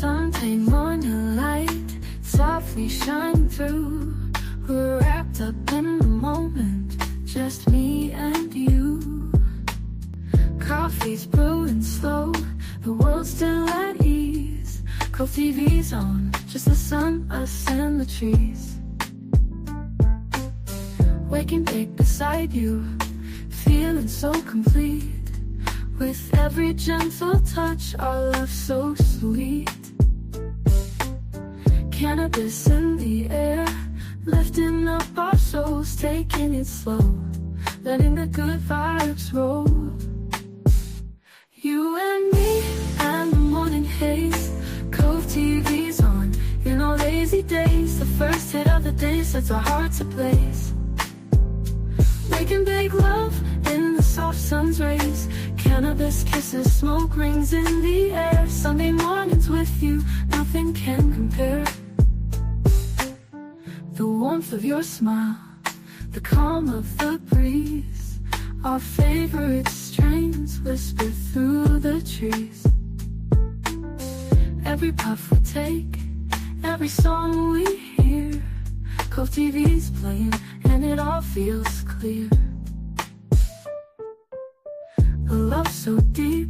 Sunday morning light softly shine through. We're wrapped up in the moment, just me and you. Coffee's brewing slow, the world's still at ease. Cove TV's on, just the sun, us and the trees. Waking big beside you, feeling so complete. With every gentle touch, our love so sweet. Cannabis in the air, lifting up our souls, taking it slow, letting the good vibes roll. You and me and the morning haze, Cove TV's on. In our lazy days, the first hit of the day sets our hearts ablaze. Making big love in the soft sun's rays, cannabis kisses, smoke rings in the air. Sunday mornings with you, nothing can compare. The warmth of your smile, the calm of the breeze, our favorite strains whisper through the trees. Every puff we take, every song we hear, Cove TV's playing and it all feels clear. A love so deep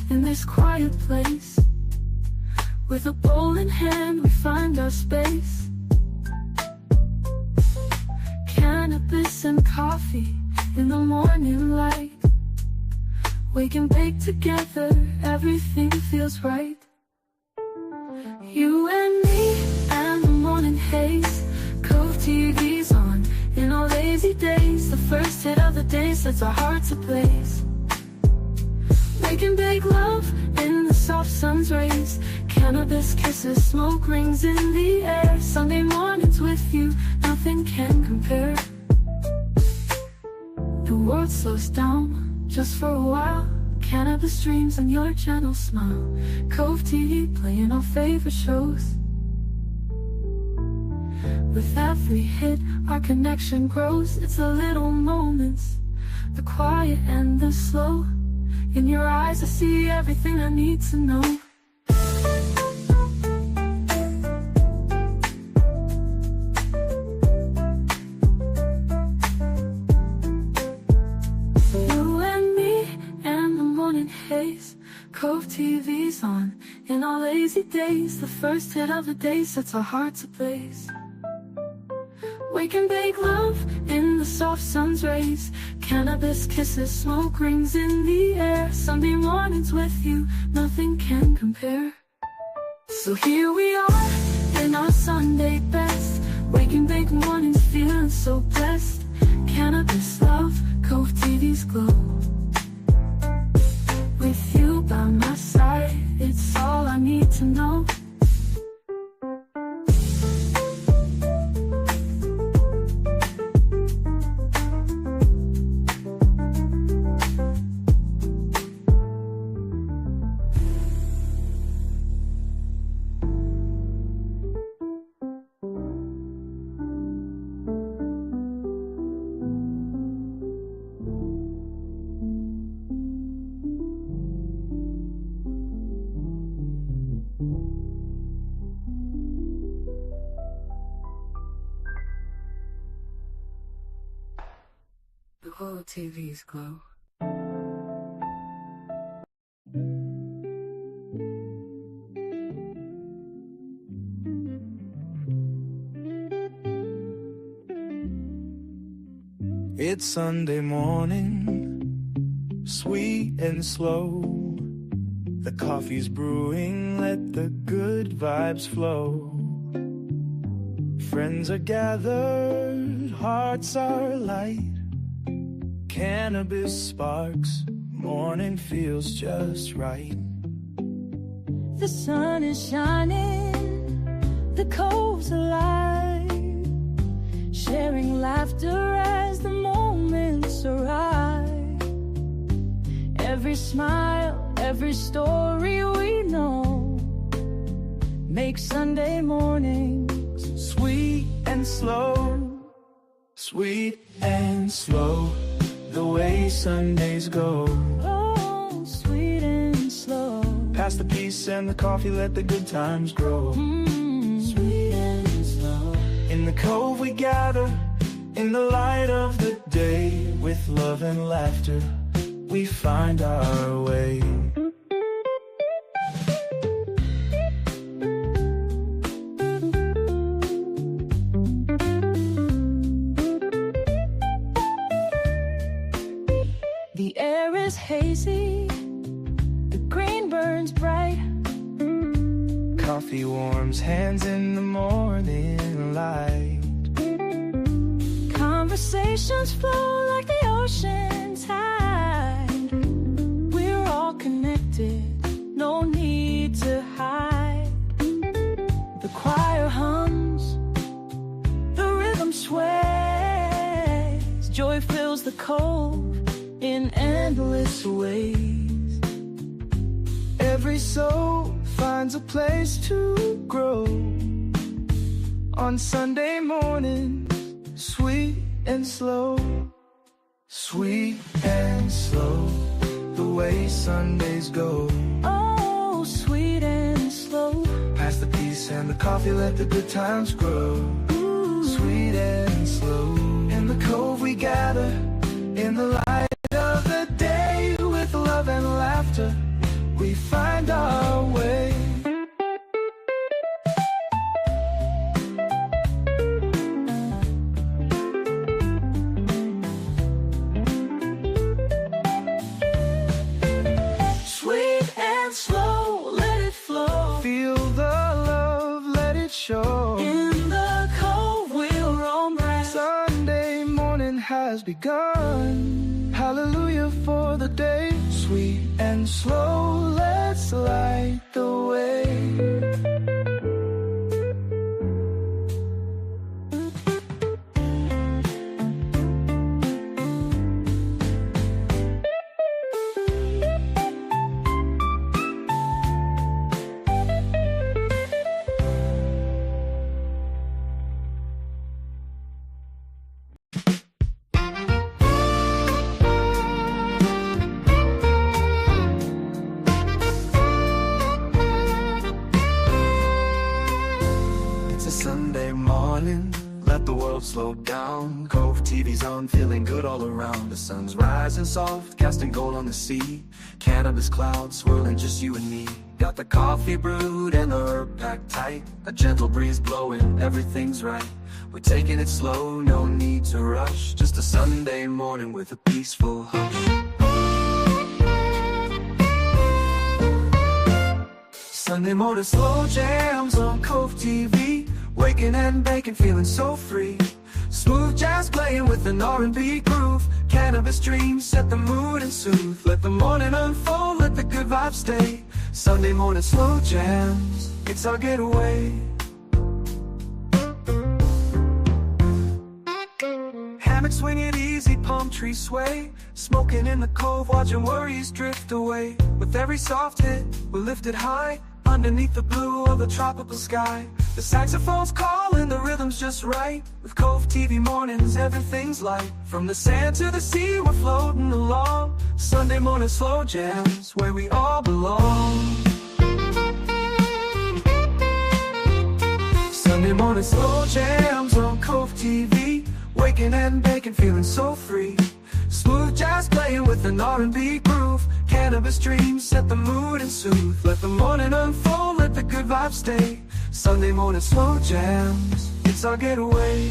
in this quiet place, with a bowl in hand we find our space. Cannabis and coffee in the morning light, we can bake together, everything feels right. You and me and the morning haze, Cove TV's on. In our lazy days, the first hit of the day sets our hearts ablaze. Making big love in the soft sun's rays, cannabis kisses, smoke rings in the air. Sunday mornings with you, nothing can compare. The world slows down just for a while, cannabis dreams and your gentle smile. Cove TV playing our favorite shows. With every hit, our connection grows. It's the little moments, the quiet and the slow. In your eyes I see everything I need to know. You and me and the morning haze, Cove TV's on. In our lazy days, the first hit of the day sets our hearts ablaze. We can bake love in the soft sun's rays, cannabis kisses, smoke rings in the air. Sunday mornings with you, nothing can compare. So here we are in our Sunday best, waking big mornings feeling so blessed. Cannabis love, Cove TV's glow. With you by my side, it's all I need to know. The whole TV's glow. It's Sunday morning, sweet and slow. The coffee's brewing, let the good vibes flow. Friends are gathered, hearts are light. Cannabis sparks, morning feels just right. The sun is shining, the cove's alive, sharing laughter as the moments arrive. Every smile, every story we know makes Sunday mornings Sweet and slow, sweet and slow, the way Sundays go. oh, sweet and slow. Pass the peace and the coffee, let the good times grow. Sweet and slow. In the Cove we gather, in the light of the day. With love and laughter, we find our way. The air is hazy, the green burns bright. Coffee warms hands in the morning light. Conversations flow like the ocean tide. We're all connected, no need to hide. The choir hums, the rhythm sways. Joy fills the cove in endless ways. Every soul finds a place to grow. On Sunday morning, sweet and slow. Sweet and slow, the way Sundays go. Oh, sweet and slow. Pass the peace and the coffee, let the good times grow. Ooh. Sweet and slow. In the Cove we gather, in the light of the day. With love and laughter, we find our way. Sweet and slow, let it flow. Feel the love, let it show. In the Cove we'll roam right. Sunday morning has begun. Hallelujah for the day. Sweet and slow, let's light the way. Sunday morning, let the world slow down. Cove TV's on, feeling good all around. The sun's rising soft, casting gold on the sea. Cannabis clouds swirling, just you and me. Got the coffee brewed and the herb packed tight. A gentle breeze blowing, everything's right. We're taking it slow, no need to rush. Just a Sunday morning with a peaceful hush. Sunday morning slow jams on Cove TV. Waking and baking, feeling so free. Smooth jazz playing with an R&B groove. Cannabis dreams set the mood and soothe. Let the morning unfold, let the good vibes stay. Sunday morning slow jams, it's our getaway. Hammock swinging easy, palm tree sway. Smoking in the Cove, watching worries drift away. With every soft hit, we're lifted high. Underneath the blue of the tropical sky. The saxophone's calling, the rhythm's just right. With Cove TV mornings, everything's light. From the sand to the sea, we're floating along. Sunday morning slow jams, where we all belong. Sunday morning slow jams on Cove TV. Waking and baking, feeling so free. Smooth jazz playing with an R&B groove. Cannabis dreams set the mood and soothe. Let the morning unfold, let the good vibes stay. Sunday morning slow jams, it's our getaway.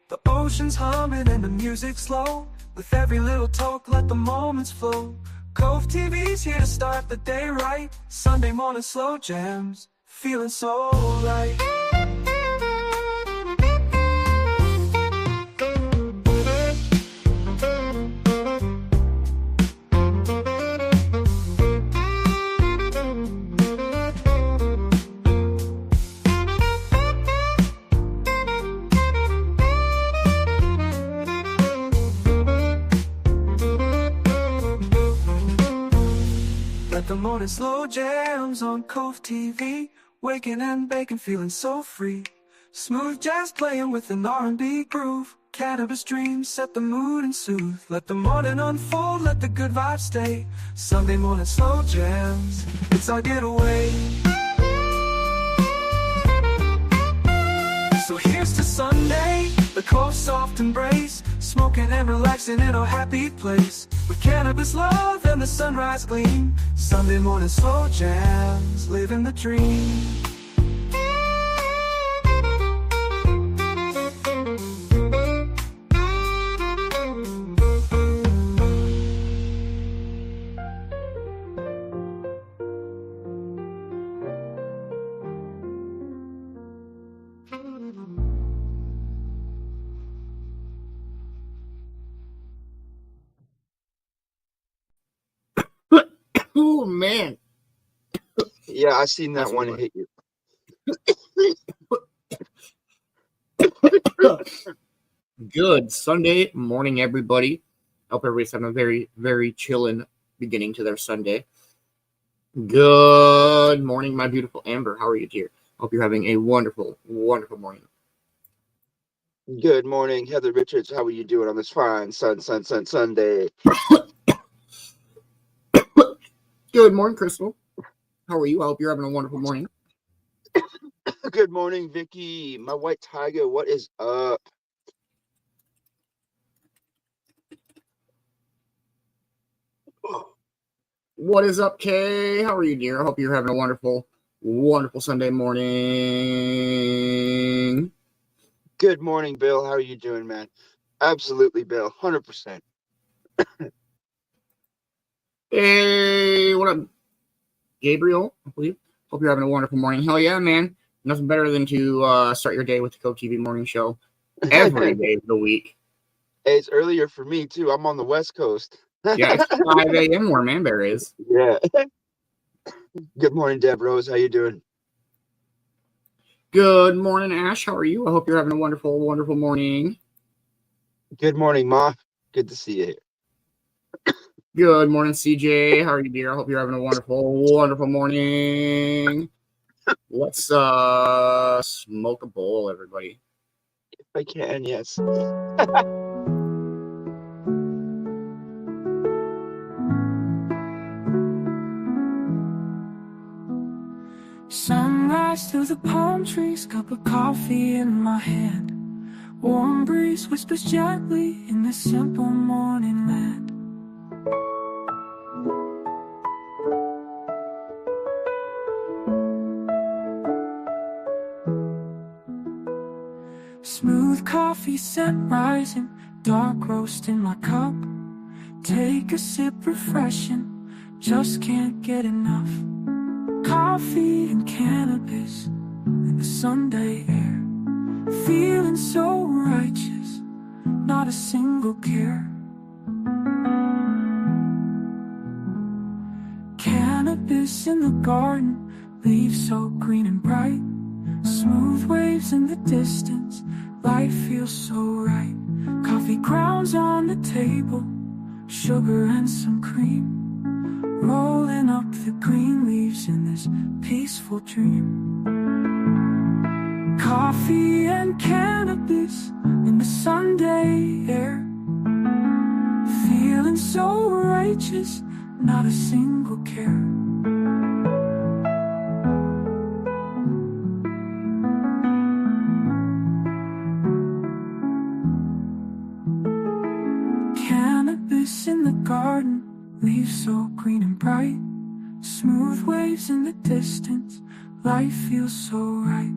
The ocean's humming and the music's slow. With every little talk, let the moments flow. Cove TV's here to start the day right. Sunday morning slow jams, feeling so right. The morning slow jams on Cove TV. Waking and baking, feeling so free. Smooth jazz playing with an R&B groove. Cannabis dreams set the mood and soothe. Let the morning unfold, let the good vibes stay. Sunday morning slow jams, it's our getaway. So here's to Sunday, the Cove soft embrace. Smoking and relaxing in our happy place. With cannabis love and the sunrise gleam. Sunday morning slow jams, living the dream. Oh man. Yeah, I seen that one hit you. Good Sunday morning, everybody. Hope everybody's having a very, very chillin' beginning to their Sunday. Good morning, my beautiful Amber. How are you, dear? Hope you're having a wonderful, wonderful morning. Good morning, Heather Richards. How are you doing on this fine Sunday? Good morning, Crystal. How are you? I hope you're having a wonderful morning. Good morning, Vicki. My white tiger, what is up? What is up, Kay? How are you, dear? I hope you're having a wonderful, wonderful Sunday morning. Good morning, Bill. How are you doing, man? Absolutely, Bill. 100%. Hey, what up, Gabriel? I believe. Hope you're having a wonderful morning. Hell yeah, man. Nothing better than to start your day with the Cove TV Morning Show every day of the week. Hey, it's earlier for me, too. I'm on the West Coast. Yeah, it's 5 a.m. where Man-Bear is. Yeah. Good morning, Deb Rose. How you doing? Good morning, Ash. How are you? I hope you're having a wonderful, wonderful morning. Good morning, Ma. Good to see you here. Good morning, CJ. How are you, dear? I hope you're having a wonderful, wonderful morning. Let's smoke a bowl, everybody. If I can, yes. Sunrise through the palm trees, cup of coffee in my hand. Warm breeze whispers gently in this simple morning land. Smooth coffee scent rising, dark roast in my cup. Take a sip, refreshing, just can't get enough. Coffee and cannabis in the Sunday air. Feeling so righteous, not a single care. Cannabis in the garden, leaves so green and bright. Smooth waves in the distance, life feels so right. Coffee grounds on the table, sugar and some cream. Rolling up the green leaves in this peaceful dream. Coffee and cannabis in the Sunday air. Feeling so righteous, not a single care. Cannabis in the garden, leaves so green and bright. Smooth waves in the distance, life feels so right.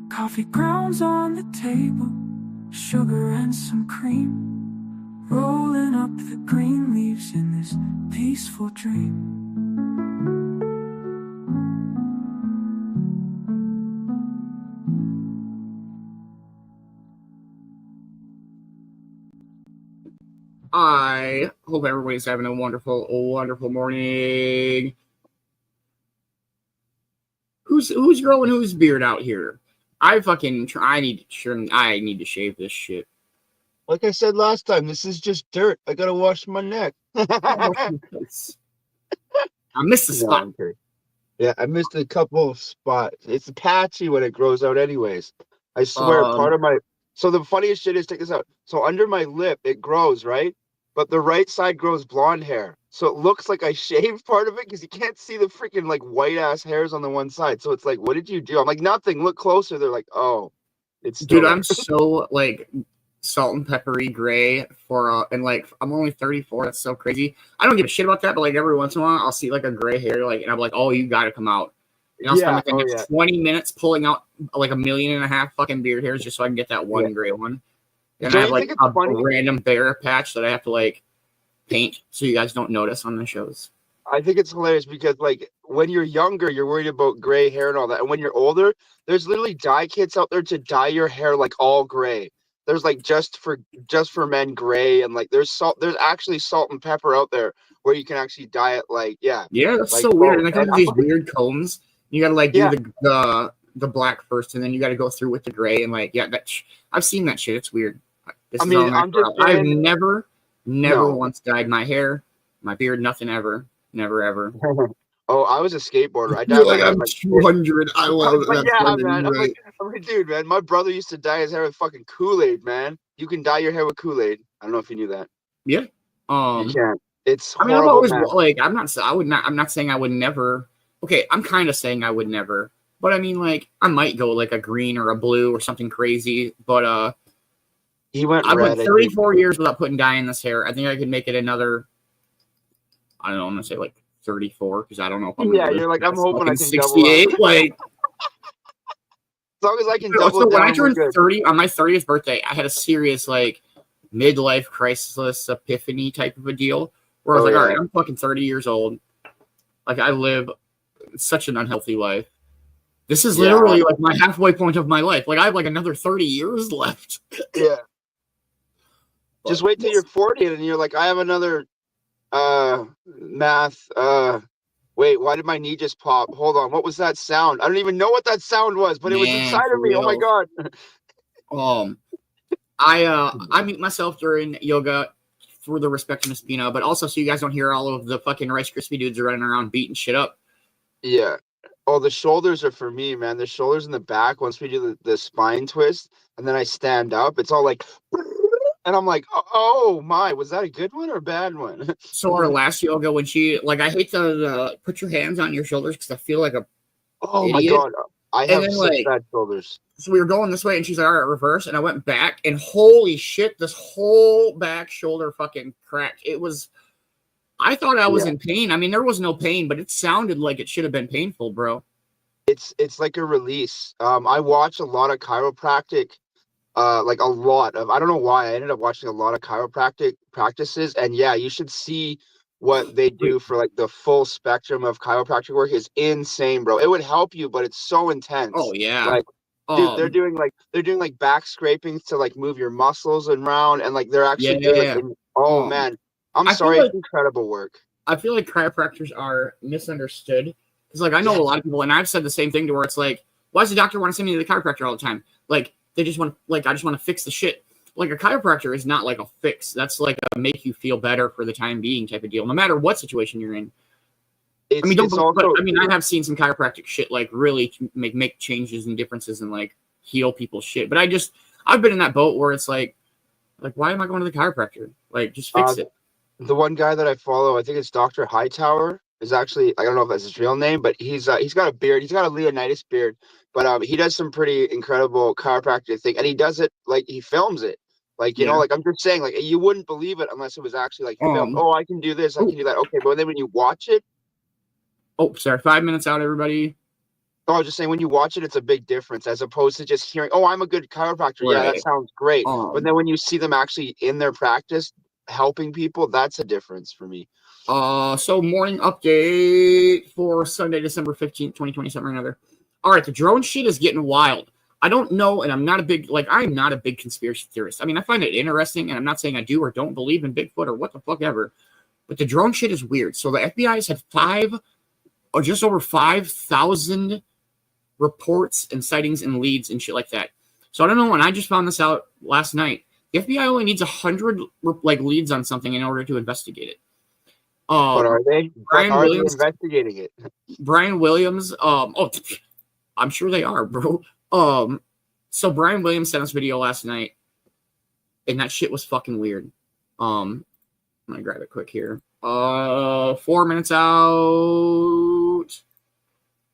Coffee grounds on the table, sugar and some cream. Rolling up the green leaves in this peaceful dream. I hope everybody's having a wonderful, wonderful morning. Who's growing whose beard out here? I need to shave this shit. Like I said last time, this is just dirt. I gotta wash my neck. I missed the spot. Yeah, I missed a couple of spots. It's patchy when it grows out anyways. I swear, part of my So the funniest shit is, check this out. So under my lip, it grows, right? But the right side grows blonde hair. So it looks like I shaved part of it because you can't see the freaking like white ass hairs on the one side. So it's like, what did you do? I'm like, nothing. Look closer. They're like, oh, it's still Dude, there. I'm so like salt and peppery gray for and like I'm only 34. That's so crazy. I don't give a shit about that, but like every once in a while I'll see like a gray hair, like, and I'm like, oh, you gotta come out. And I'll spend like the next 20 minutes pulling out like 1.5 million fucking beard hairs just so I can get that one gray one. And Don't I have you like think it's funny? random bear patch that I have to like paint so you guys don't notice on the shows. I think it's hilarious because like when you're younger, you're worried about gray hair and all that. And when you're older, there's literally dye kits out there to dye your hair like all gray. There's like just for men gray, and like there's actually salt and pepper out there where you can actually dye it like that's like so weird. And they come and with these weird combs. You gotta like do the black first, and then you gotta go through with the gray, and like I've seen that shit. It's weird. I've never once dyed my hair, my beard, nothing ever. Never ever. Oh, I was a skateboarder. I dyed You're my like, hair I'm like 200. I love it. That's yeah, fucking man. great. I'm like, dude, man. My brother used to dye his hair with fucking Kool-Aid, man. You can dye your hair with Kool-Aid. I don't know if you knew that. Yeah. You can. It's I mean, horrible, I've always man. like, I'm not saying I would never. Okay, I'm kind of saying I would never, but I mean, like, I might go like a green or a blue or something crazy. But he went. I went 34 years without putting dye in this hair. I think I could make it another. I don't know. I'm gonna say like 34 because I don't know if I'm. Yeah, you're like, I'm hoping I can 68. double Like, as long as I can double down. When I turned 30 on my 30th birthday, I had a serious like midlife crisis epiphany type of a deal where I was all right, I'm fucking 30 years old. Like, I live such an unhealthy life. This is literally like my halfway point of my life. Like, I have like another 30 years left. Yeah. Just wait till you're 40 and you're like, I have another math. Wait, why did my knee just pop? Hold on. What was that sound? I don't even know what that sound was, but it was inside of me. Real. Oh my God. I meet myself during yoga for the respect and spina, but also so you guys don't hear all of the fucking Rice Krispie dudes are running around beating shit up. Yeah. Oh, the shoulders are for me, man. The shoulders in the back, once we do the spine twist, and then I stand up, it's all like, and I'm like, oh my, was that a good one or a bad one? So our last yoga, when she, like, I hate to put your hands on your shoulders because I feel like a my God. I have such bad shoulders. So we were going this way, and she's like, all right, reverse. And I went back, and holy shit, this whole back shoulder fucking cracked. It was, I thought I was in pain. I mean, there was no pain, but it sounded like it should have been painful, bro. It's like a release. I watch a lot of chiropractic, like a lot of, I don't know why, I ended up watching a lot of chiropractic practices. And yeah, you should see what they do for like the full spectrum of chiropractic work is insane, bro. It would help you, but it's so intense. Oh yeah. Like, dude, they're doing like back scrapings to like move your muscles around, and like they're actually doing like, man, I'm sorry, it's incredible work. I feel like chiropractors are misunderstood because like I know a lot of people, and I've said the same thing to where it's like, why does the doctor want to send me to the chiropractor all the time? Like they just want to, like, I just want to fix the shit. Like a chiropractor is not like a fix. That's like a make you feel better for the time being type of deal, no matter what situation you're in. I have seen some chiropractic shit like really make changes and differences and like heal people's shit. But I've been in that boat where it's like why am I going to the chiropractor? Like just fix it. The one guy that I follow, I think it's Dr. Hightower, is actually, I don't know if that's his real name, but he's got a beard. He's got a Leonidas beard, but he does some pretty incredible chiropractic thing, and he does it like he films it. Like, you know, like I'm just saying, like you wouldn't believe it unless it was actually like filmed. Oh, I can do this, I can do that. Okay, but then when you watch it. Oh, sorry, 5 minutes out, everybody. Oh, I was just saying, when you watch it, it's a big difference as opposed to just hearing, oh, I'm a good chiropractor. Right. Yeah, that sounds great. But then when you see them actually in their practice helping people, that's a difference for me. So morning update for Sunday, December 15th, 2020, something or another. All right, the drone shit is getting wild. I don't know, and I'm not a big conspiracy theorist. I mean, I find it interesting, and I'm not saying I do or don't believe in Bigfoot or what the fuck ever, but the drone shit is weird. So the FBI has had just over 5,000 reports and sightings and leads and shit like that. So I don't know, and I just found this out last night. The FBI only needs 100 leads on something in order to investigate it. What are they? Are they investigating it? Brian Williams. I'm sure they are, bro. So Brian Williams sent us a video last night, and that shit was fucking weird. I'm gonna grab it quick here. 4 minutes out.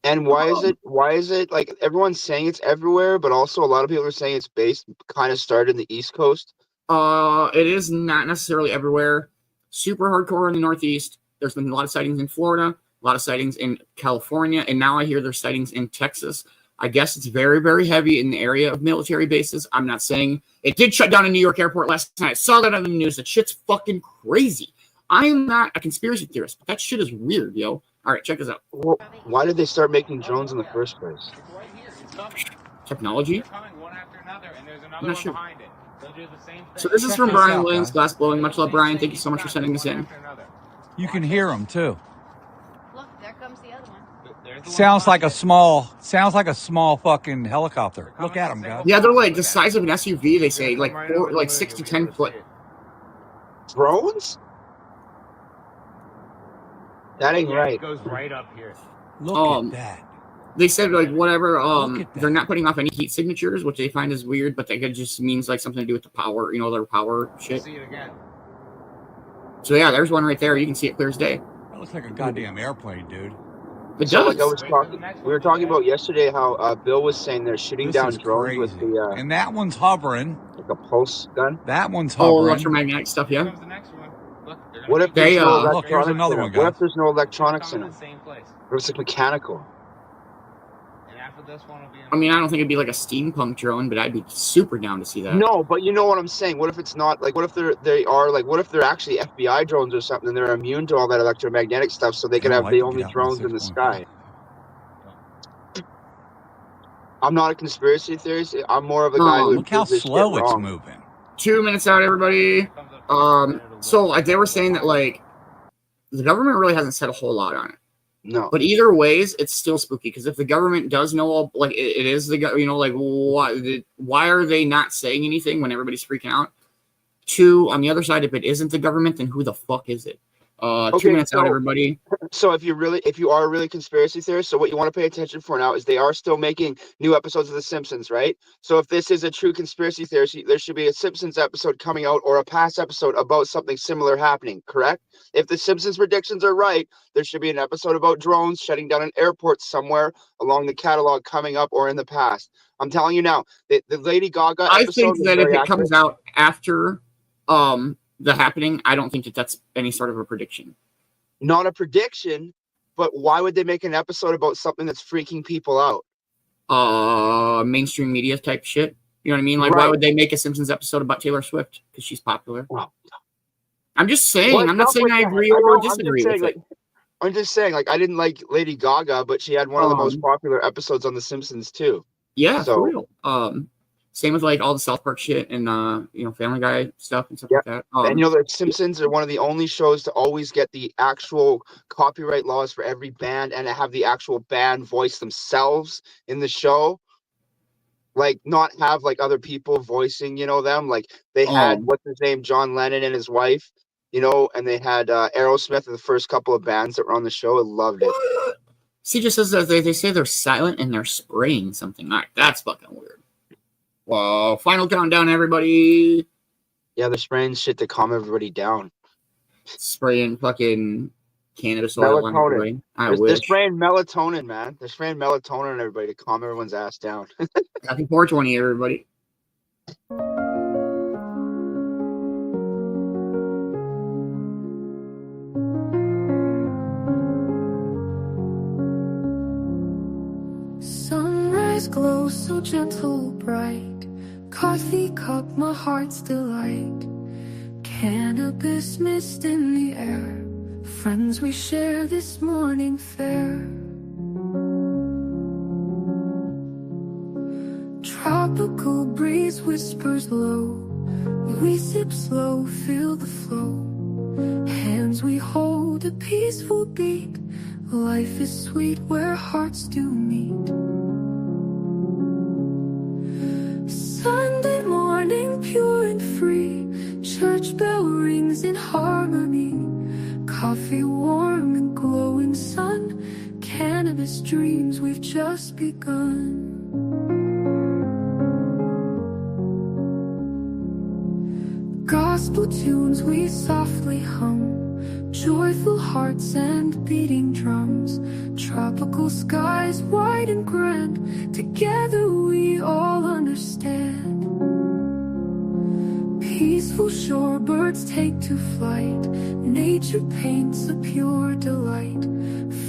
And why is it like everyone's saying it's everywhere, but also a lot of people are saying it's based kind of started in the East Coast? It is not necessarily everywhere. Super hardcore in the Northeast. There's been a lot of sightings in Florida, a lot of sightings in California, and now I hear there's sightings in Texas. I guess it's very, very heavy in the area of military bases. I'm not saying it did shut down a New York airport last night. I saw that on the news. That shit's fucking crazy. I'm not a conspiracy theorist, but that shit is weird, yo. All right, check this out. Well, why did they start making drones in the first place? Technology? I'm not sure. So this is from Brian Williams, Glass Blowing. Much love, Brian. Thank you so much for sending this in. You can hear them too. Look, there comes the other one. Sounds like a small fucking helicopter. Look at them, guys. Yeah, they're like the size of an SUV. They say like 6 to 10 foot. Drones? That ain't right. It goes right up here. Look at that. They said like whatever. They're not putting off any heat signatures, which they find is weird. But that just means like something to do with the power. You know, their power shit. See it again. So yeah, there's one right there. You can see it clear as day. That looks like a goddamn airplane, dude. It So, does. like we were talking about yesterday how Bill was saying they're shooting This down is drones with crazy. the And that one's hovering. like a pulse gun. That one's Oh, hovering. electromagnetic stuff. Here Yeah. comes the next one. Look, they're What gonna if keep there's They, no look, here's electronics another in one, it? What guys. if there's no electronics in coming it? in the same place. Or it's like mechanical? And after this one will be. I mean, I don't think it'd be like a steampunk drone, but I'd be super down to see that. No, but you know what I'm saying. What if it's not like? What if what if they're actually FBI drones or something, and they're immune to all that electromagnetic stuff, so they can I have like the to only get out my drones in the 6.5. sky? I'm not a conspiracy theorist. I'm more of a guy who Look how proves this slow shit it's wrong. moving. 2 minutes out, everybody. So like they were saying that like the government really hasn't said a whole lot on it. No. But either ways, it's still spooky because if the government does know all, like it is the like why are they not saying anything when everybody's freaking out? Two, on the other side, if it isn't the government, then who the fuck is it? 2 minutes out, everybody. So if you are a really conspiracy theorist, so what you want to pay attention for now is they are still making new episodes of The Simpsons, right? So if this is a true conspiracy theory, there should be a Simpsons episode coming out or a past episode about something similar happening, correct? If the Simpsons predictions are right, there should be an episode about drones shutting down an airport somewhere along the catalog coming up or in the past. I'm telling you now, the Lady Gaga episode I think was that if very it comes out after the happening, I don't think that that's any sort of a prediction. Not a prediction, but why would they make an episode about something that's freaking people out? Mainstream media type shit. You know what I mean? Like, why would they make a Simpsons episode about Taylor Swift? Because she's popular. Well, I'm just saying. I'm not saying I agree I or know, disagree with it. I'm just saying, like, I didn't like Lady Gaga, but she had one of the most popular episodes on The Simpsons too. Yeah, So- for real. Same with like all the South Park shit and Family Guy stuff and stuff like that. And you know, the Simpsons are one of the only shows to always get the actual copyright laws for every band and to have the actual band voice themselves in the show. Like, not have like other people voicing, them. Like they had what's his name, John Lennon and his wife, and they had Aerosmith and the first couple of bands that were on the show. I loved it. See, just says that they say they're silent and they're spraying something. All right, that's fucking weird. Well, final countdown, everybody. Yeah, they're spraying shit to calm everybody down. Spraying fucking cannabis oil on everybody. They're spraying melatonin, man. They're spraying melatonin on everybody to calm everyone's ass down. Happy 420, everybody. Sunrise glow so gentle, bright. Coffee cup, my heart's delight. Cannabis mist in the air. Friends we share this morning fare. Tropical breeze whispers low. We sip slow, feel the flow. Hands we hold, a peaceful beat. Life is sweet where hearts do meet. Sunday morning, pure and free. Church bell rings in harmony. Coffee warm and glowing sun. Cannabis dreams, we've just begun. Gospel tunes we softly hum, joyful hearts and beating drums, tropical skies wide and grand, together we all understand. Peaceful shorebirds take to flight, nature paints a pure delight,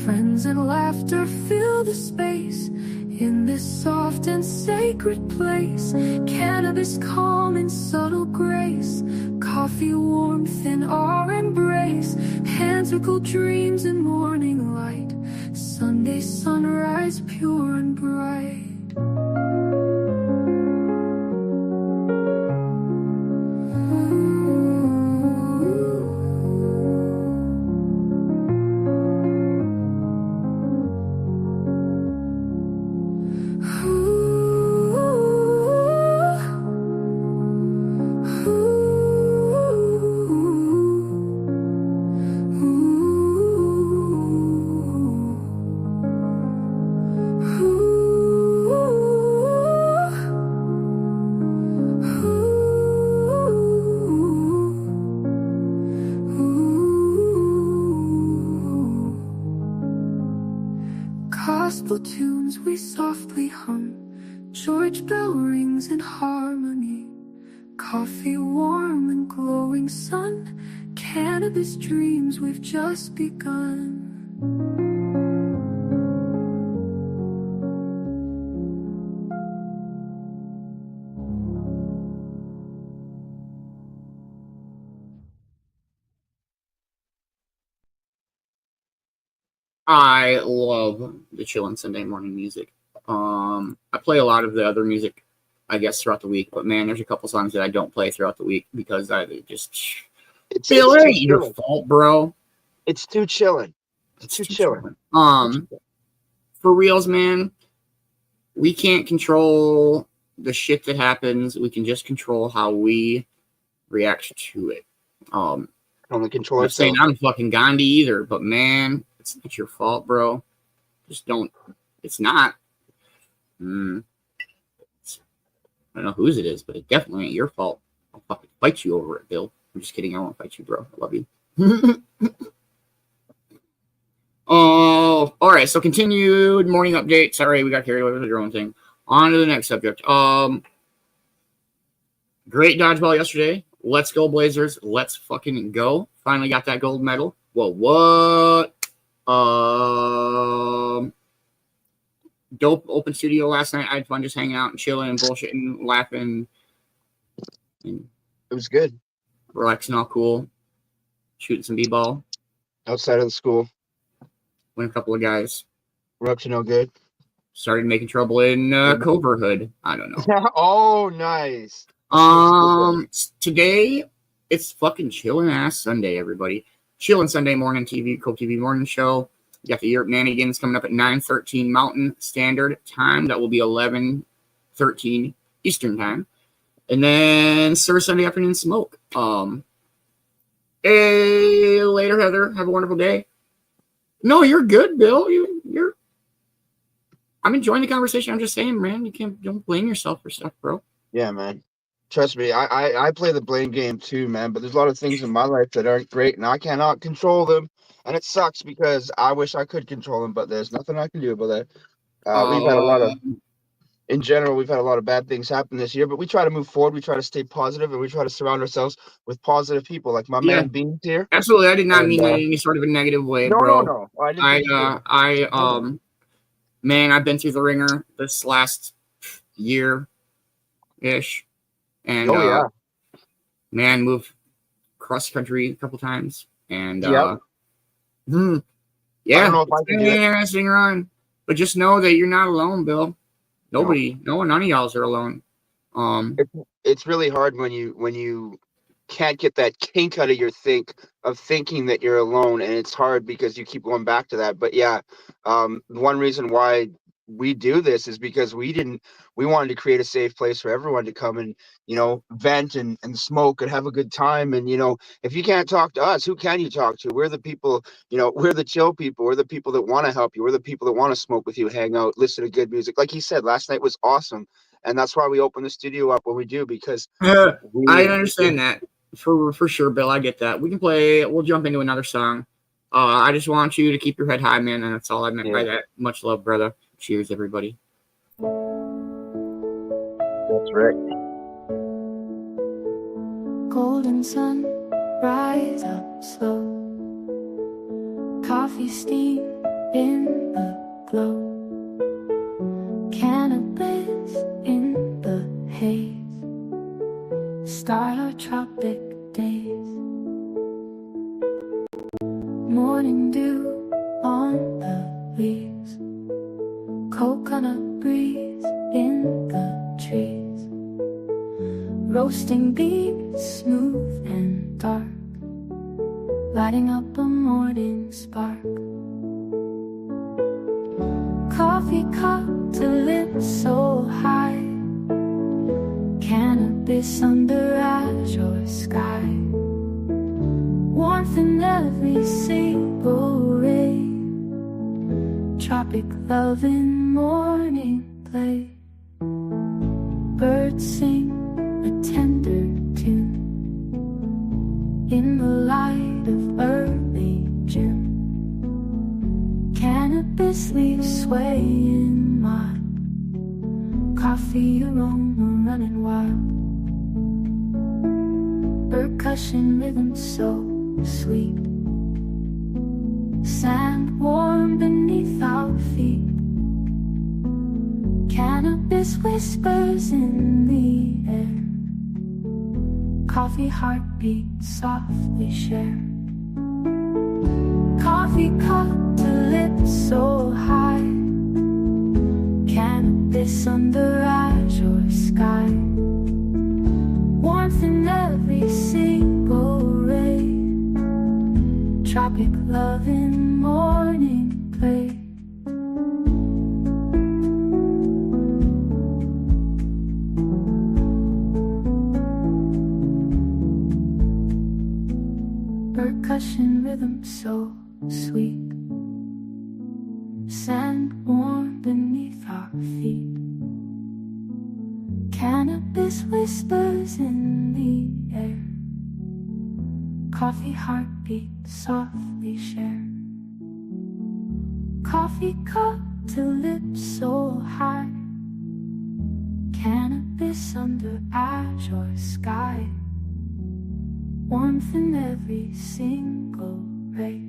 friends and laughter fill the space, in this soft and sacred place. Cannabis calm in subtle grace, coffee warmth in our embrace, hands circle dreams in morning light, Sunday sunrise pure and bright. Gospel tunes we softly hum, church bell rings in harmony, coffee warm and glowing sun, cannabis dreams we've just begun. I love the Chillin Sunday Morning music. I play a lot of the other music, I guess, throughout the week. But man, there's a couple songs that I don't play throughout the week because I just Bill, it ain't your fault, bro. It's too chillin'. It's too chillin'. For reals, man, we can't control the shit that happens. We can just control how we react to it. Only control I'm not ourselves. saying I'm fucking Gandhi either, but man, it's not your fault, bro. Just don't. It's not. I don't know whose it is, but it definitely ain't your fault. I'll fucking fight you over it, Bill. I'm just kidding. I won't fight you, bro. I love you. Oh, all right. So continued morning update. Sorry, we got carried away with the drone thing. On to the next subject. Great dodgeball yesterday. Let's go, Blazers. Let's fucking go. Finally got that gold medal. Whoa, what? Dope open studio last night. I had fun just hanging out and chilling and bullshitting, laughing. And it was good. Relaxing, all cool. Shooting some b-ball. Outside of the school. Went a couple of guys. We're up to no good. Started making trouble in Coverhood. I don't know. Oh, nice. Today, it's fucking chillin' ass Sunday, everybody. Chillin' Sunday Morning TV, Cove TV Morning Show. You got the Europe Nanigans coming up at 9:13 Mountain Standard Time. That will be 11:13 Eastern Time. And then Service Sunday Afternoon Smoke. Hey, later, Heather. Have a wonderful day. No, you're good, Bill. You're. I'm enjoying the conversation. I'm just saying, man, don't blame yourself for stuff, bro. Yeah, man. Trust me, I play the blame game too, man. But there's a lot of things in my life that aren't great, and I cannot control them. And it sucks because I wish I could control them, but there's nothing I can do about that. We've had a lot of, in general, we've had a lot of bad things happen this year. But we try to move forward. We try to stay positive, and we try to surround ourselves with positive people, like my man Beanz here. Absolutely, I did not mean that in any sort of a negative way, bro. No. Man, I've been through the ringer this last year-ish. And, man, moved cross country a couple times. And, I don't know if I can do it. Interesting run. But just know that you're not alone, Bill. None of y'all are alone. It's really hard when you can't get that kink out of your thinking that you're alone, and it's hard because you keep going back to that. But one reason why we do this is because we wanted to create a safe place for everyone to come and vent and smoke and have a good time. And if you can't talk to us, who can you talk to? We're the people, we're the chill people. We're the people that want to help you. We're the people that want to smoke with you, hang out, listen to good music. Like he said, last night was awesome, and that's why we open the studio up when we do, because I understand that. For sure, Bill. I get that. We'll jump into another song. I just want you to keep your head high, man, and that's all I meant by that. Much love, brother. Cheers, everybody. That's right. Golden sun, rise up slow. Coffee steam in the glow. Cannabis in the haze. Start our tropic days. Morning dew on the leaves. Coconut breeze in the trees. Roasting beans, smooth and dark, lighting up a morning spark. Coffee cup to lips so high. Cannabis under azure sky. Warmth in every single ray. Tropic love in morning play. Birds sing a tender tune in the light of early June. Cannabis leaves sway in mild. Coffee aroma running wild. Percussion rhythm so sweet. Sand warm beneath our feet. Cannabis whispers in the air. Coffee heartbeat softly share. Coffee cup to lips so high. Cannabis under azure sky. Warmth in every single ray. Tropic love in morning play. Percussion rhythm so sweet. Sand warm beneath our feet. Cannabis whispers in the air. Coffee heartbeat softly share. Coffee cup to lips so high. Cannabis under azure sky. Warmth in every single ray.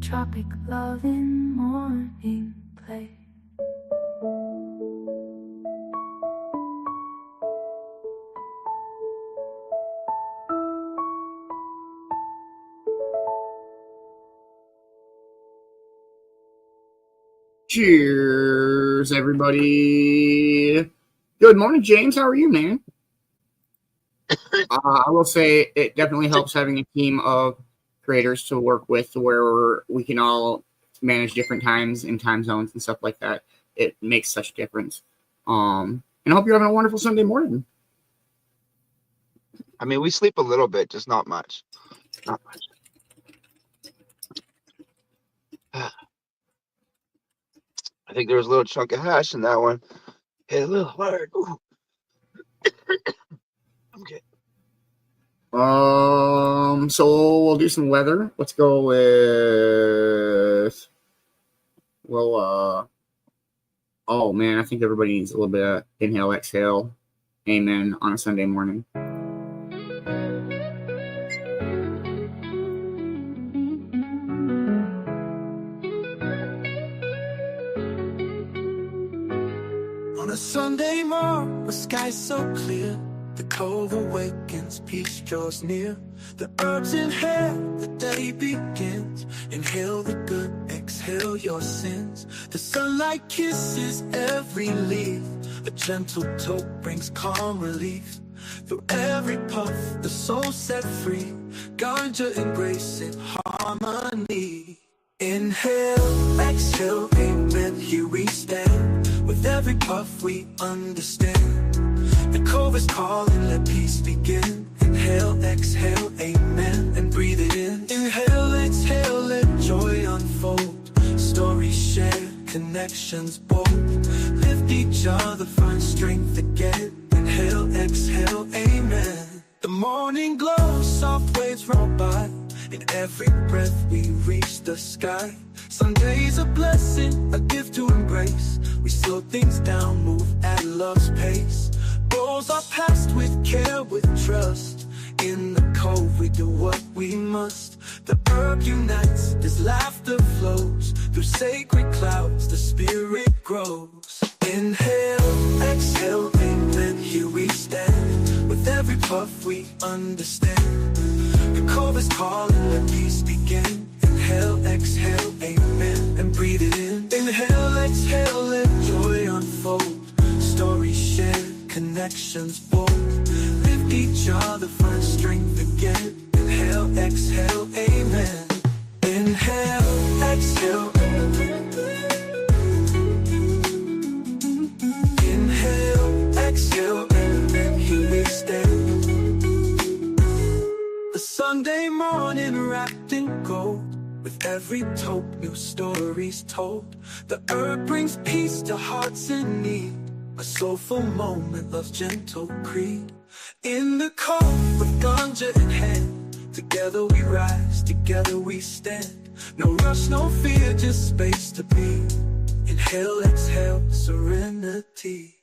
Tropic love in morning play. Cheers, everybody. Good morning, James. How are you, man? I will say it definitely helps having a team of creators to work with where we can all manage different times and time zones and stuff like that. It makes such a difference. And I hope you're having a wonderful Sunday morning. I mean, we sleep a little bit, just not much. Not much. I think there was a little chunk of hash in that one. Hit a little hard. Ooh. Okay. So we'll do some weather. Let's go with. Well, oh man, I think everybody needs a little bit of inhale, exhale, amen on a Sunday morning. On a Sunday morning, the sky's so clear. The cove awakens, peace draws near. The herbs inhale, the day begins. Inhale the good, exhale your sins. The sunlight kisses every leaf. A gentle toke brings calm relief. Through every puff, the soul set free. Ganja embracing harmony. Inhale, exhale, amen, here we stand. With every puff we understand. The cove is calling, let peace begin. Inhale, exhale, amen, and breathe it in. Inhale, exhale, let joy unfold. Stories shared, connections bold. Lift each other, find strength again. Inhale, exhale, amen. The morning glow, soft waves roll by. In every breath we reach the sky. Sunday's a blessing, a gift to embrace. We slow things down, move at love's pace. Goals are passed with care, with trust. In the cove we do what we must. The earth unites, as laughter flows. Through sacred clouds the spirit grows. Inhale, exhale, amen, here we stand. With every puff we understand. The cove is calling, let peace begin. Inhale, exhale, amen, and breathe it in. Inhale, exhale, let joy unfold. Stories shared, connections bold. Lift each other, find strength again. Inhale, exhale, amen. Inhale, exhale, inhale, exhale, amen, here we stand. A Sunday morning wrapped in gold. With every taupe, new stories told. The herb brings peace to hearts in need. A soulful moment, love's gentle creed. In the cove with ganja in hand. Together we rise, together we stand. No rush, no fear, just space to be. Inhale, exhale, serenity.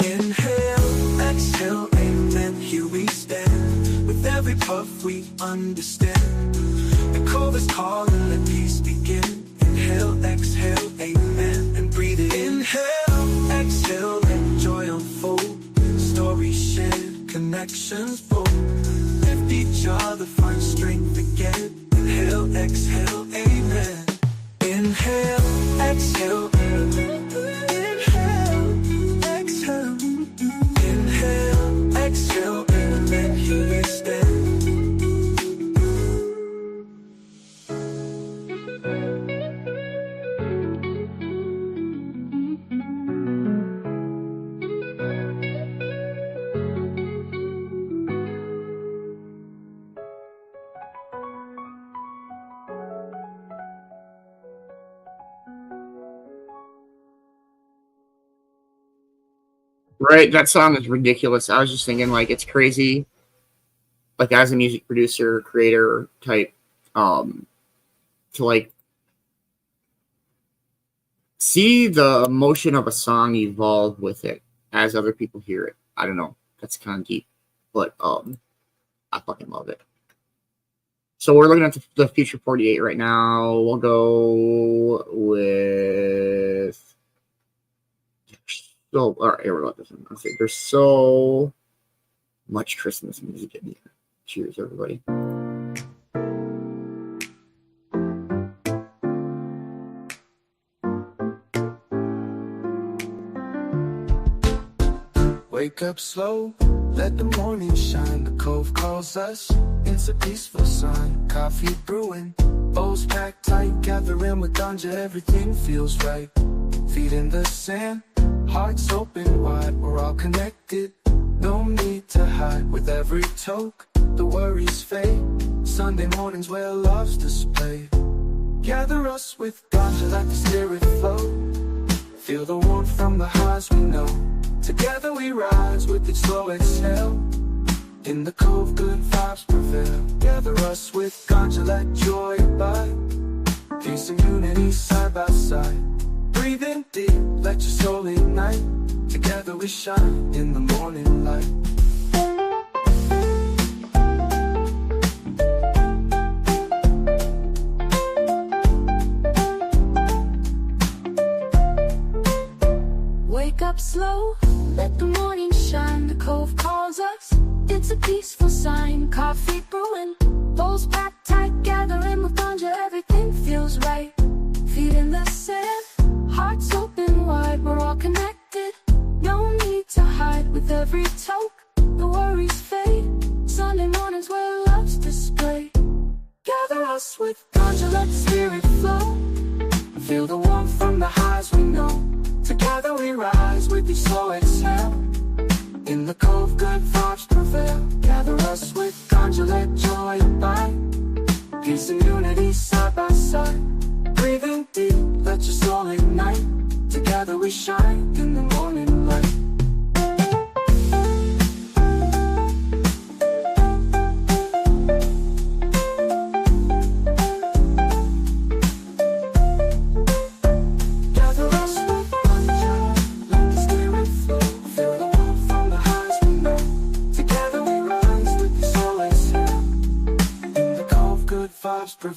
Inhale, exhale, amen, here we stand. With every puff we understand. The cove is calling, let peace begin. Inhale, exhale, amen, and breathe it in. Inhale, exhale, let joy unfold. Stories shared, connections bold. Lift each other, find strength again. Inhale, exhale, amen. Inhale, exhale, inhale, exhale. Inhale, exhale, amen, here we stand. Right, that song is ridiculous. I was just thinking, like, it's crazy, like, as a music producer, creator type, to, like, see the emotion of a song evolve with it as other people hear it. I don't know. That's kind of deep, but, I fucking love it. So we're looking at the Future 48 right now. We'll go with... So, all right, here we go. There's so much Christmas music in here. Cheers, everybody. Wake up slow, let the morning shine. The cove calls us, it's a peaceful sign. Coffee brewing, bowls packed tight. Gathering with ganja, everything feels right. Feet in the sand, hearts open wide, we're all connected. No need to hide. With every toke, the worries fade. Sunday mornings where love's displayed. Gather us with ganja, let the spirit flow. Feel the warmth from the highs we know. Together we rise with each slow exhale. In the cove, good vibes prevail. Gather us with ganja, let joy abide. Peace and unity side by side. Breathe in deep, let your soul ignite. Together we shine in the morning light. Wake up slow, let the morning shine. The cove calls us, it's a peaceful sign. Coffee brewing, bowls packed tight. Gathering with ganja, everything feels right. Feet in the sand, hearts open wide, we're all connected. No need to hide. With every toke, the worries fade. Sunday mornings where love's displayed. Gather us with ganja, let the spirit flow. Feel the warmth from the highs we know. Together we rise with each slow exhale. In the cove, good vibes prevail. Gather us with ganja, let joy abide. Peace and unity side by side. Breathe in deep, let your soul ignite. Together we shine in the morning light.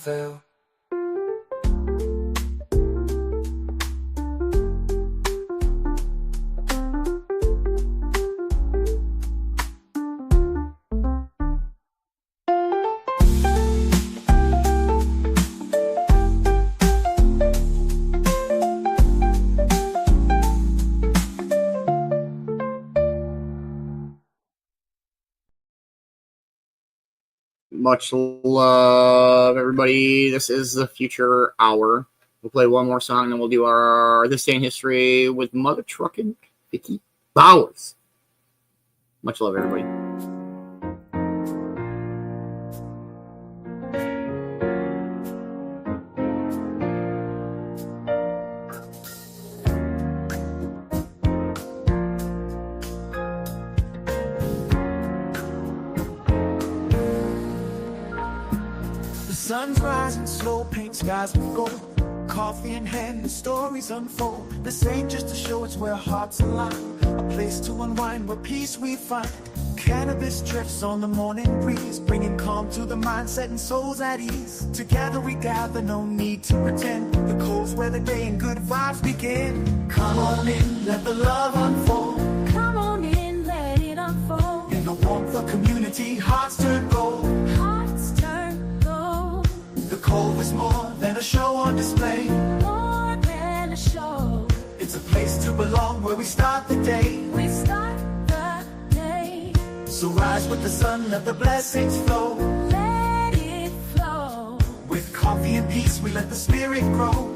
unveil. Much love, everybody. This is the Future Hour. We'll play one more song, and we'll do our This Day in History with Mother Truckin' Vicki Bowers. Much love, everybody. Sun's rising, slow paint skies with gold. Coffee in hand, the stories unfold. This ain't just a show, it's where hearts align. A place to unwind, where peace we find. Cannabis drifts on the morning breeze, bringing calm to the mind, setting souls at ease. Together we gather, no need to pretend. The Cove's where the day and good vibes begin. Come on in, let the love unfold. Come on in, let it unfold. In the warmth of community, hearts turn gold. Hearts turn gold. The Cove is more than a show on display. More than a show. It's a place to belong, where we start the day. We start the day. So rise with the sun, let the blessings flow. Let it flow. With coffee and peace, we let the spirit grow.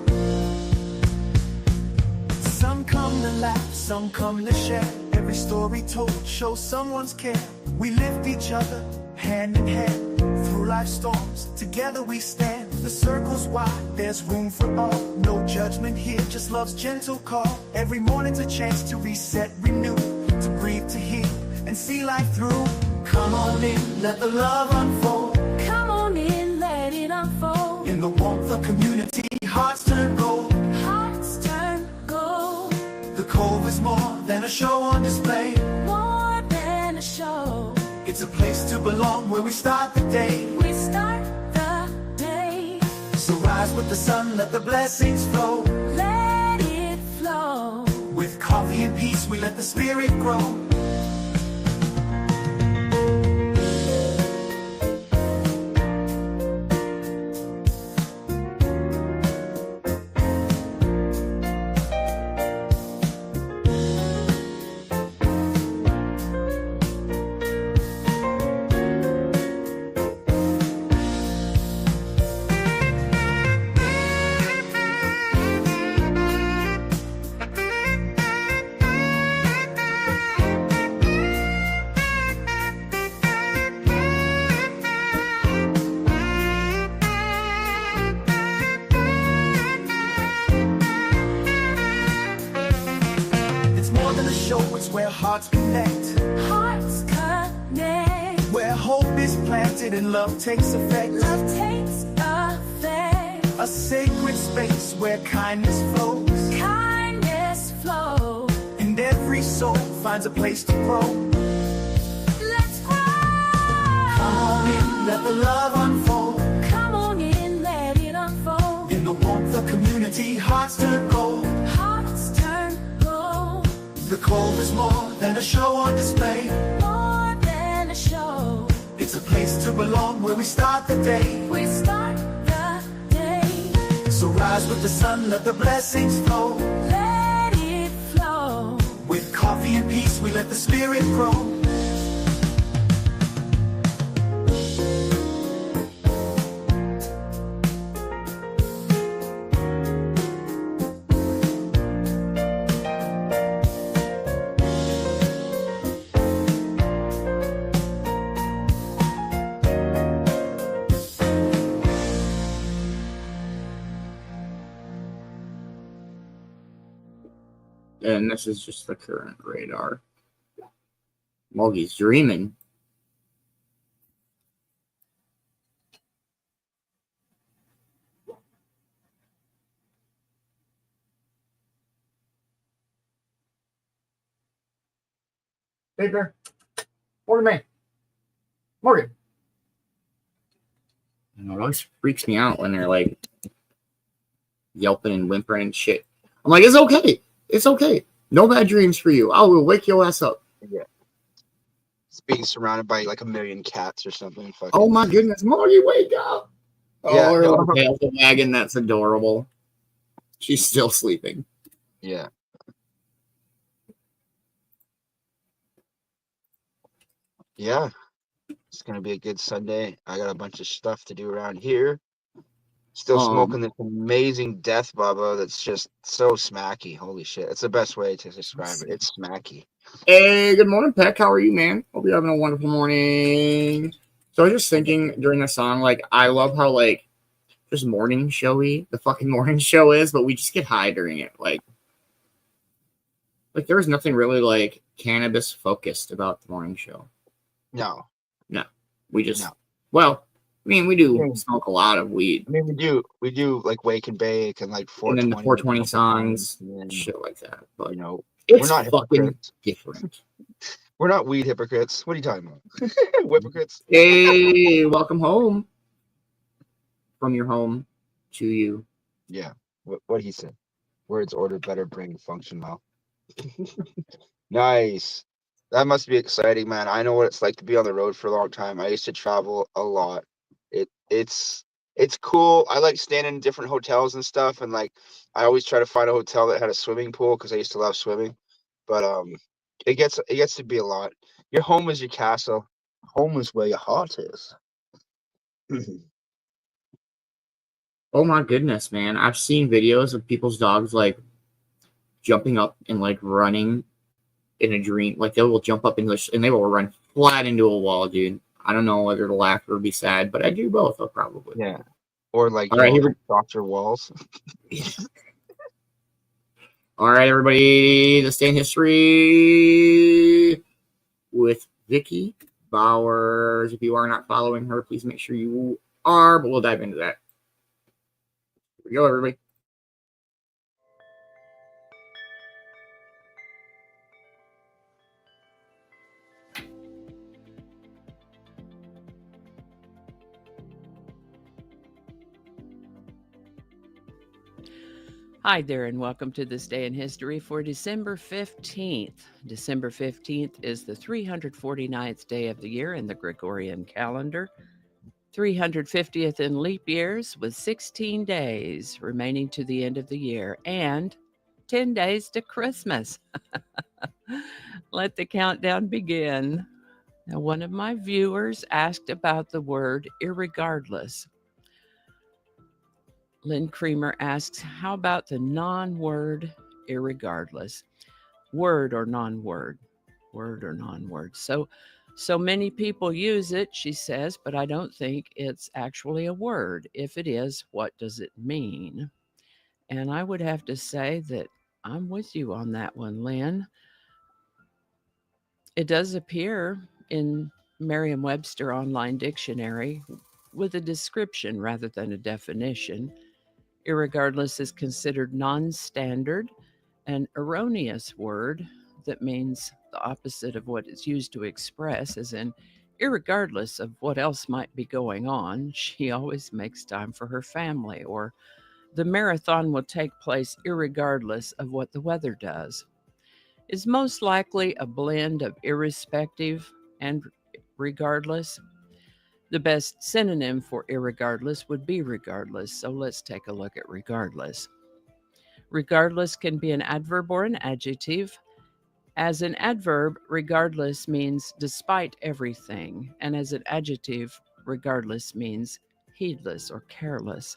Some come to laugh, some come to share. Every story told shows someone's care. We lift each other, hand in hand. Through life's storms, together we stand. The circle's wide, there's room for all. No judgment here, just love's gentle call. Every morning's a chance to reset, renew, to breathe, to heal, and see life through. Come on in, let the love unfold. Come on in, let it unfold. In the warmth of community, hearts turn gold. Hearts turn gold. The Cove is more than a show on display. More than a show. It's a place to belong, where we start the day. We start the day. So rise with the sun, let the blessings flow. Let it flow. With coffee and peace, we let the spirit grow. Where hearts connect. Hearts connect. Where hope is planted and love takes effect. Love takes effect. A sacred space where kindness flows. Kindness flows. And every soul finds a place to grow. Let's grow. Come on in, let the love unfold. Come on in, let it unfold. In the warmth of community, hearts turn gold. Hearts turn gold. The Cove is more than a show on display. More than a show. It's a place to belong, where we start the day. We start the day. So rise with the sun, let the blessings flow. Let it flow. With coffee and peace, we let the spirit grow. And this is just the current radar. Moggy's dreaming. Hey there. Morgan, man. Morgan. know, it always freaks me out when they're like yelping and whimpering and shit. I'm like, it's okay. It's okay. No bad dreams for you. I will wake your ass up. Yeah. It's being surrounded by like a million cats or something. Fucking. Oh my goodness, Molly, wake up. Yeah, Oh, her no. little tail's wagging. That's adorable. She's still sleeping. Yeah. Yeah. It's going to be a good Sunday. I got a bunch of stuff to do around here. Still smoking this amazing Death Bubba that's just so smacky. Holy shit. It's the best way to describe it. It's smacky. Hey, good morning, Peck. How are you, man? Hope you're having a wonderful morning. So I was just thinking during the song, like, I love how, like, just morning showy the fucking morning show is, but we just get high during it. Like there was nothing really, like, cannabis focused about the morning show. No. We just, well, I mean, we do smoke a lot of weed. I mean, we do like Wake and Bake and like 420. And then the 420 songs, and shit like that. But, you know, it's we're not fucking hypocrites. different. We're not weed hypocrites. What are you talking about? Hypocrites. Hey, welcome home. From your home to you. Yeah. What he said. Words ordered better bring function well. Nice. That must be exciting, man. I know what it's like to be on the road for a long time. I used to travel a lot. It's cool. I like staying in different hotels and stuff, and like I always try to find a hotel that had a swimming pool because I used to love swimming. But it gets to be a lot. Your home is your castle. Home is where your heart is. Oh my goodness, man. I've seen videos of people's dogs like jumping up and like running in a dream. Like they will jump up and they will run flat into a wall, dude. I don't know whether to laugh or be sad, but I do both, probably. Yeah. Or like all right, doctor walls. All right, everybody. This day in history with Vicki Bowers. If you are not following her, please make sure you are, but we'll dive into that. Here we go, everybody. Hi there, and welcome to This Day in History for December 15th. December 15th is the 349th day of the year in the Gregorian calendar, 350th in leap years, with 16 days remaining to the end of the year, and 10 days to Christmas. Let the countdown begin. Now, one of my viewers asked about the word irregardless. Lynn Creamer asks, how about the non-word irregardless? Word or non-word? Word or non-word? So many people use it, she says, but I don't think it's actually a word. If it is, what does it mean? And I would have to say that I'm with you on that one, Lynn. It does appear in Merriam-Webster Online Dictionary with a description rather than a definition. Irregardless is considered non-standard, an erroneous word that means the opposite of what it's used to express, as in, irregardless of what else might be going on, she always makes time for her family, or the marathon will take place irregardless of what the weather does. Is most likely a blend of irrespective and regardless. The best synonym for irregardless would be regardless, so let's take a look at regardless. Regardless can be an adverb or an adjective. As an adverb, regardless means despite everything, and as an adjective, regardless means heedless or careless.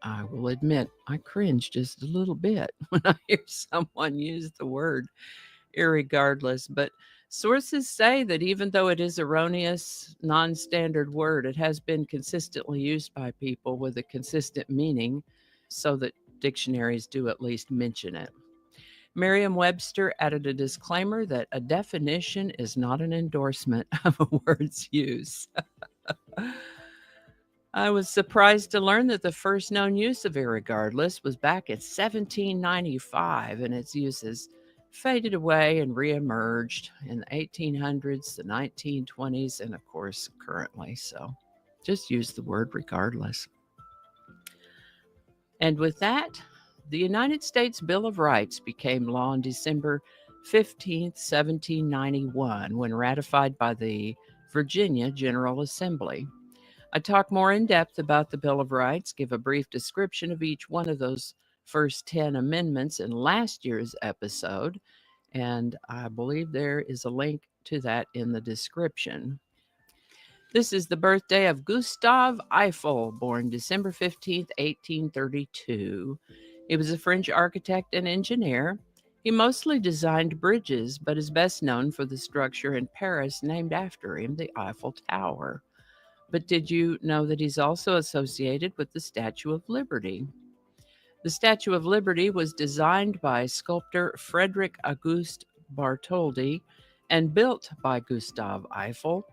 I will admit, I cringe just a little bit when I hear someone use the word irregardless, but sources say that even though it is erroneous, non-standard word, it has been consistently used by people with a consistent meaning, so that dictionaries do at least mention it. Merriam-Webster added a disclaimer that a definition is not an endorsement of a word's use. I was surprised to learn that the first known use of irregardless was back in 1795, and its uses faded away and reemerged in the 1800s, the 1920s, and of course, currently. So Just use the word regardless. And with that, the United States Bill of Rights became law on December 15th, 1791, when ratified by the Virginia General Assembly. I talk more in depth about the Bill of Rights, give a brief description of each one of those first 10 amendments in last year's episode, and I believe there is a link to that in the description. This is the birthday of Gustave Eiffel, born December 15th, 1832. He was a French architect and engineer. He mostly designed bridges, but is best known for the structure in Paris named after him, the Eiffel Tower. But did you know that he's also associated with the Statue of Liberty? The Statue of Liberty was designed by sculptor Frederick Auguste Bartholdi and built by Gustave Eiffel.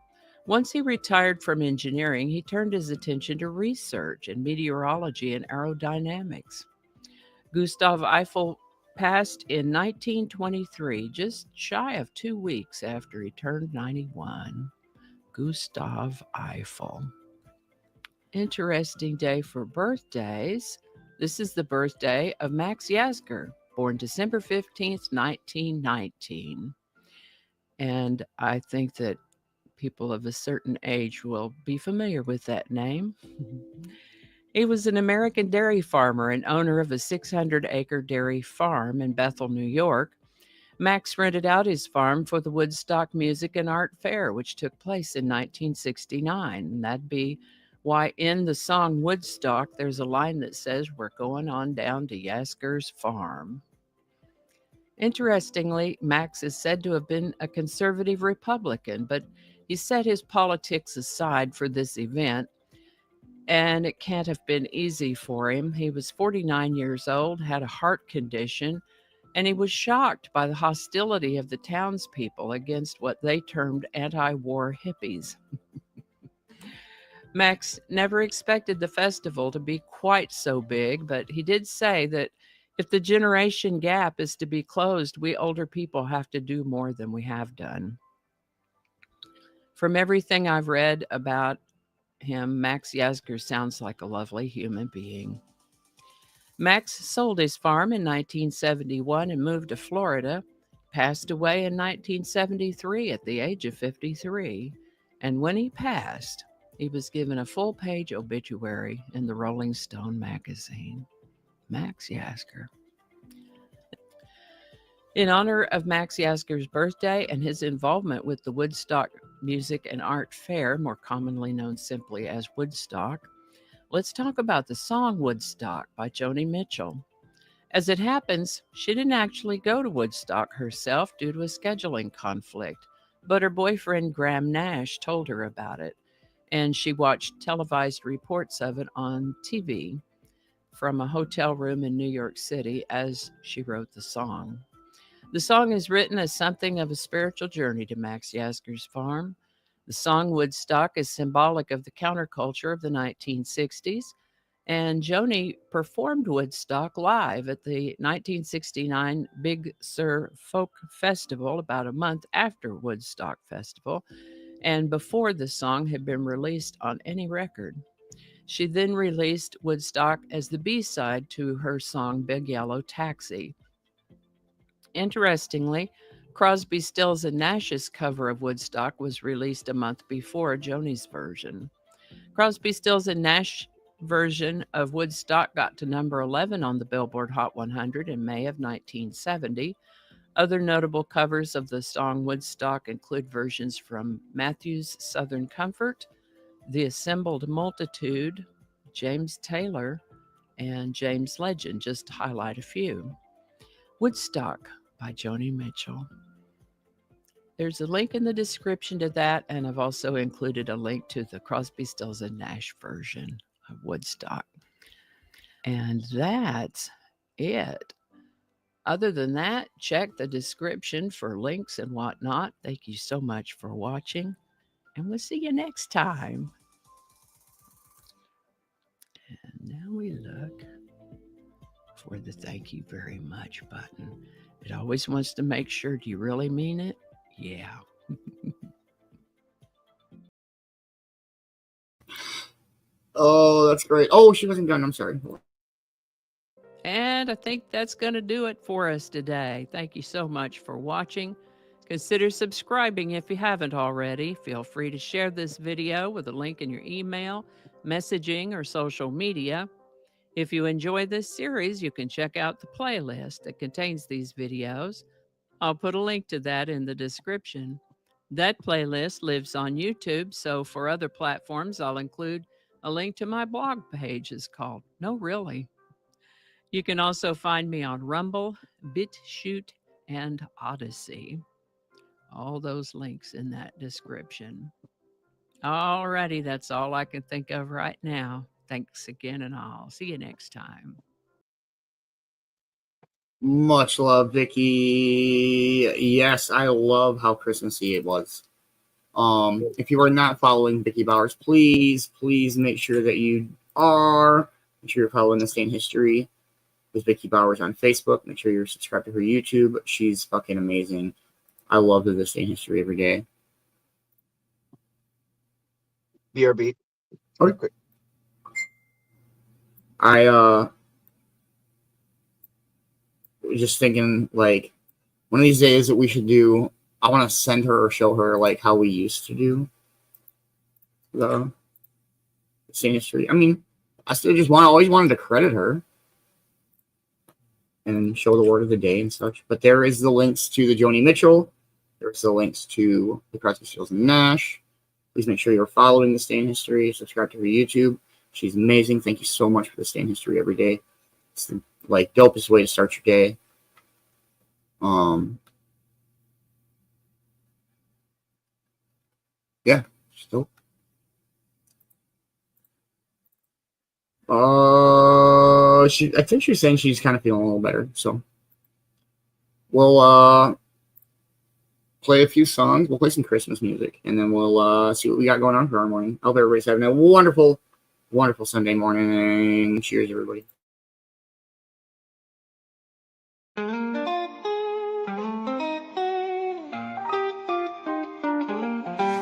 Once he retired from engineering, he turned his attention to research in meteorology and aerodynamics. Gustave Eiffel passed in 1923, just shy of 2 weeks after he turned 91. Gustave Eiffel. Interesting day for birthdays. This is the birthday of Max Yasgur, born December 15th, 1919. And I think that people of a certain age will be familiar with that name. He was an American dairy farmer and owner of a 600-acre dairy farm in Bethel, New York. Max rented out his farm for the Woodstock Music and Art Fair, which took place in 1969. And that'd be why in the song Woodstock, there's a line that says, "We're going on down to Yasgur's farm." Interestingly, Max is said to have been a conservative Republican, but he set his politics aside for this event, and it can't have been easy for him. He was 49 years old, had a heart condition, and he was shocked by the hostility of the townspeople against what they termed anti-war hippies. Max never expected the festival to be quite so big, but he did say that if the generation gap is to be closed, we older people have to do more than we have done. From everything I've read about him, Max Yasgur sounds like a lovely human being. Max sold his farm in 1971 and moved to Florida, passed away in 1973 at the age of 53. And when he passed, he was given a full-page obituary in the Rolling Stone magazine. Max Yasgur. In honor of Max Yasgur's birthday and his involvement with the Woodstock Music and Art Fair, more commonly known simply as Woodstock, let's talk about the song Woodstock by Joni Mitchell. As it happens, she didn't actually go to Woodstock herself due to a scheduling conflict, but her boyfriend Graham Nash told her about it, and she watched televised reports of it on TV from a hotel room in New York City as she wrote the song. The song is written as something of a spiritual journey to Max Yasgur's farm. The song Woodstock is symbolic of the counterculture of the 1960s, and Joni performed Woodstock live at the 1969 Big Sur Folk Festival about a month after Woodstock Festival and before the song had been released on any record. She then released Woodstock as the B-side to her song Big Yellow Taxi. Interestingly, Crosby, Stills and Nash's cover of Woodstock was released a month before Joni's version. Crosby, Stills and Nash version of Woodstock got to number 11 on the Billboard Hot 100 in May of 1970. Other notable covers of the song Woodstock include versions from Matthews' Southern Comfort, The Assembled Multitude, James Taylor, and James Legend, just to highlight a few. Woodstock by Joni Mitchell. There's a link in the description to that, and I've also included a link to the Crosby, Stills and Nash version of Woodstock. And that's it. Other than that, check the description for links and whatnot. Thank you so much for watching, and we'll see you next time. And now we look for the thank you very much button. It always wants to make sure, do you really mean it? Yeah. Oh, that's great. Oh, she wasn't done. I'm sorry. And I think that's going to do it for us today. Thank you so much for watching. Consider subscribing if you haven't already. Feel free to share this video with a link in your email, messaging, or social media. If you enjoy this series, you can check out the playlist that contains these videos. I'll put a link to that in the description. That playlist lives on YouTube, so for other platforms, I'll include a link to my blog page. It's called No Really. You can also find me on Rumble, BitChute, and Odyssey. All those links in that description. Alrighty, that's all I can think of right now. Thanks again, and I'll see you next time. Much love, Vicki. Yes, I love how Christmassy it was. If you are not following Vicki Bowers, please make sure that you are. Make sure you're following the Stain History with Vicki Bowers on Facebook. Make sure you're subscribed to her YouTube. She's fucking amazing. I love the Stain History every day. BRB. Okay. I was just thinking, like, one of these days that we should do, I want to send her or show her, like, how we used to do the Stain History. I mean, I still just always wanted to credit her and show the word of the day and such. But there is the links to the Joni Mitchell. There's the links to the Crosby, Stills, and Nash. Please make sure you're following the Stain History. Subscribe to her YouTube. She's amazing. Thank you so much for the Stain History every day. It's the, like, dopest way to start your day. Yeah, she's dope. I think she's saying she's kind of feeling a little better. So we'll play a few songs. We'll play some Christmas music, and then we'll see what we got going on for our morning. I hope everybody's having a wonderful, wonderful Sunday morning. Cheers, everybody.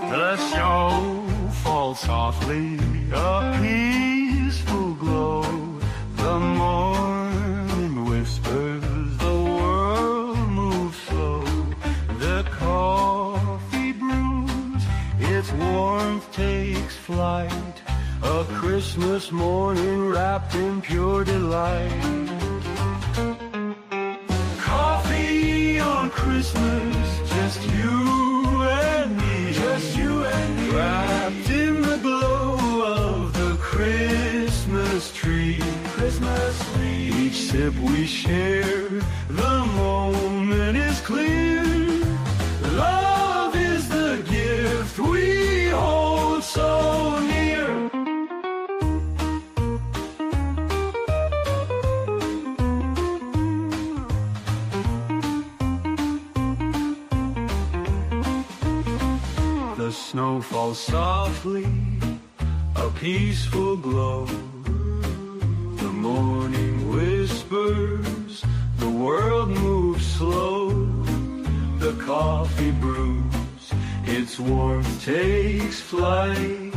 The snow falls softly, a peaceful glow. The morning whispers, the world moves slow. The coffee brews, its warmth takes flight. A Christmas morning wrapped in pure delight. Coffee on Christmas, just you and me. Just you and me. Wrapped in the glow of the Christmas tree. Christmas tree. Each sip we share, the moment is clear. Love is the gift we hold so near. The snow falls softly, a peaceful glow. The morning whispers, the world moves slow. The coffee brews, its warmth takes flight.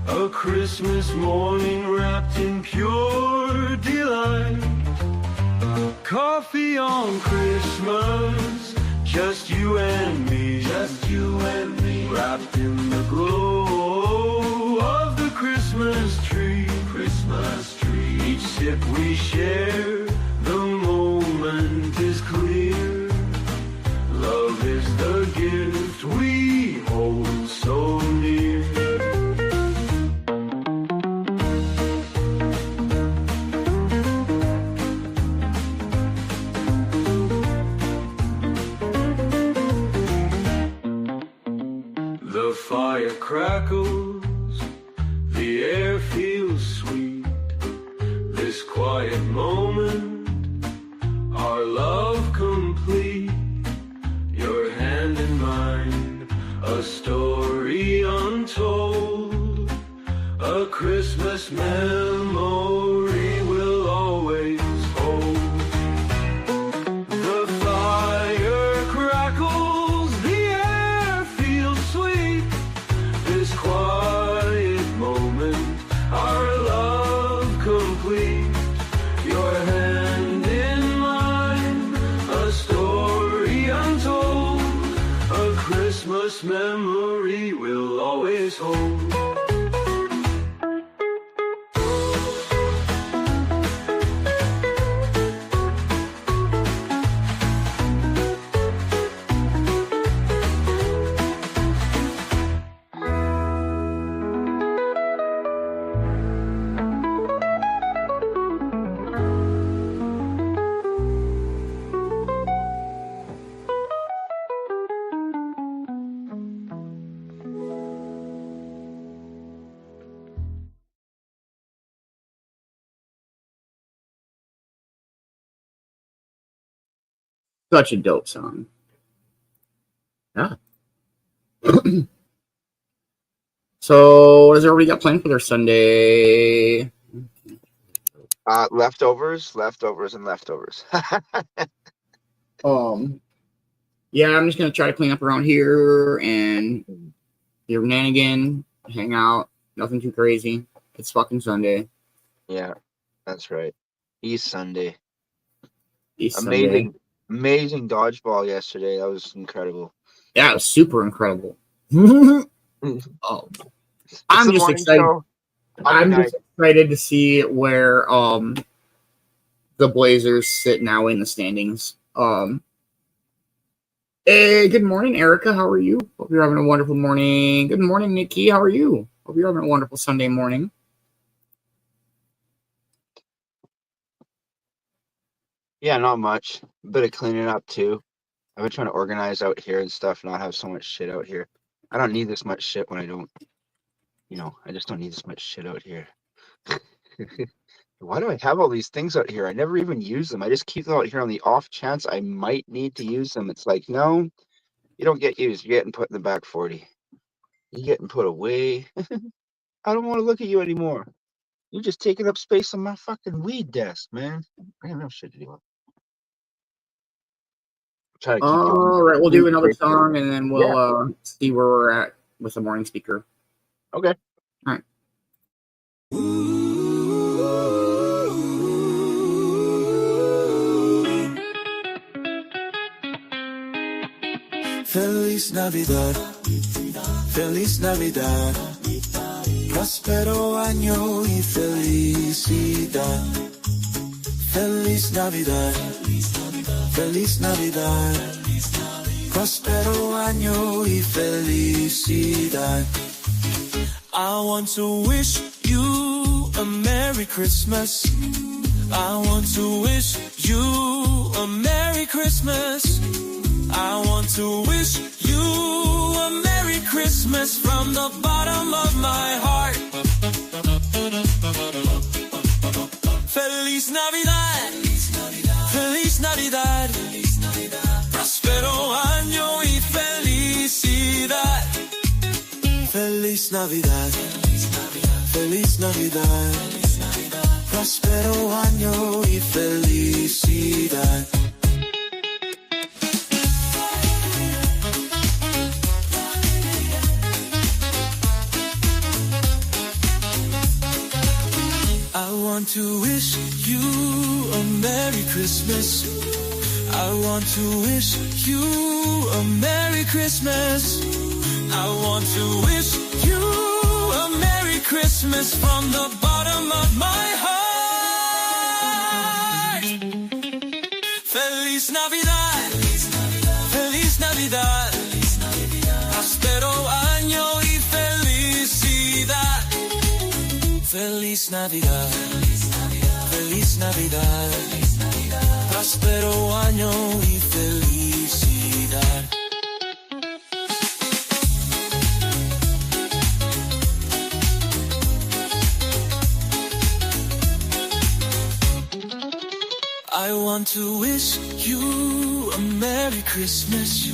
A Christmas morning wrapped in pure delight. Coffee on Christmas, just you and me. Just you and me. Wrapped in the glow of the Christmas tree. Christmas tree. Each sip we share, the moment is clear. Love is the gift we hold so near. The fire crackles, the air feels sweet. This quiet moment, our love complete. Your hand in mine, a story untold. A Christmas memory will always hold. The fire crackles, the air feels sweet. This quiet moment, Such a dope song. Yeah. So, what has everybody got planned for their Sunday? Leftovers, and leftovers. Yeah, I'm just gonna try to clean up around here and be a renegade, hang out. Nothing too crazy. It's fucking Sunday. Yeah, that's right. East Sunday. Sunday. Amazing dodgeball yesterday. That was incredible. Yeah, it was super incredible. I'm just excited. I'm just excited to see where the Blazers sit now in the standings. Hey, good morning, Erica. How are you? Hope you're having a wonderful morning. Good morning, Nikki. How are you? Hope you're having a wonderful Sunday morning. Yeah, not much. A bit of cleaning up too. I've been trying to organize out here and stuff, not have so much shit out here. I don't need this much shit when I don't, I just don't need this much shit out here. Why do I have all these things out here? I never even use them. I just keep them out here on the off chance I might need to use them. It's like, no, you don't get used. You're getting put in the back 40. You're getting put away. I don't want to look at you anymore. You're just taking up space on my fucking weed desk, man. I have no shit to do. Try to keep all right, we'll do another song and then we'll see where we're at with the morning speaker. Okay. All right. Feliz Navidad, Feliz Navidad, próspero año y felicidad. Feliz Navidad, Feliz Navidad, próspero año y felicidad. I want to wish you a Merry Christmas. I want to wish you a Merry Christmas. I want to wish you a Merry Christmas from the bottom of my heart. Feliz Navidad, Feliz Navidad, próspero año y felicidad. Feliz Navidad, Feliz Navidad, próspero año y felicidad. I want to wish you a Merry Christmas. I want to wish you a Merry Christmas. I want to wish you a Merry Christmas from the bottom of my heart. Feliz Navidad, Feliz Navidad, próspero año y felicidad. Feliz Navidad, Feliz Navidad, próspero año y felicidad. I want to wish you a Merry Christmas.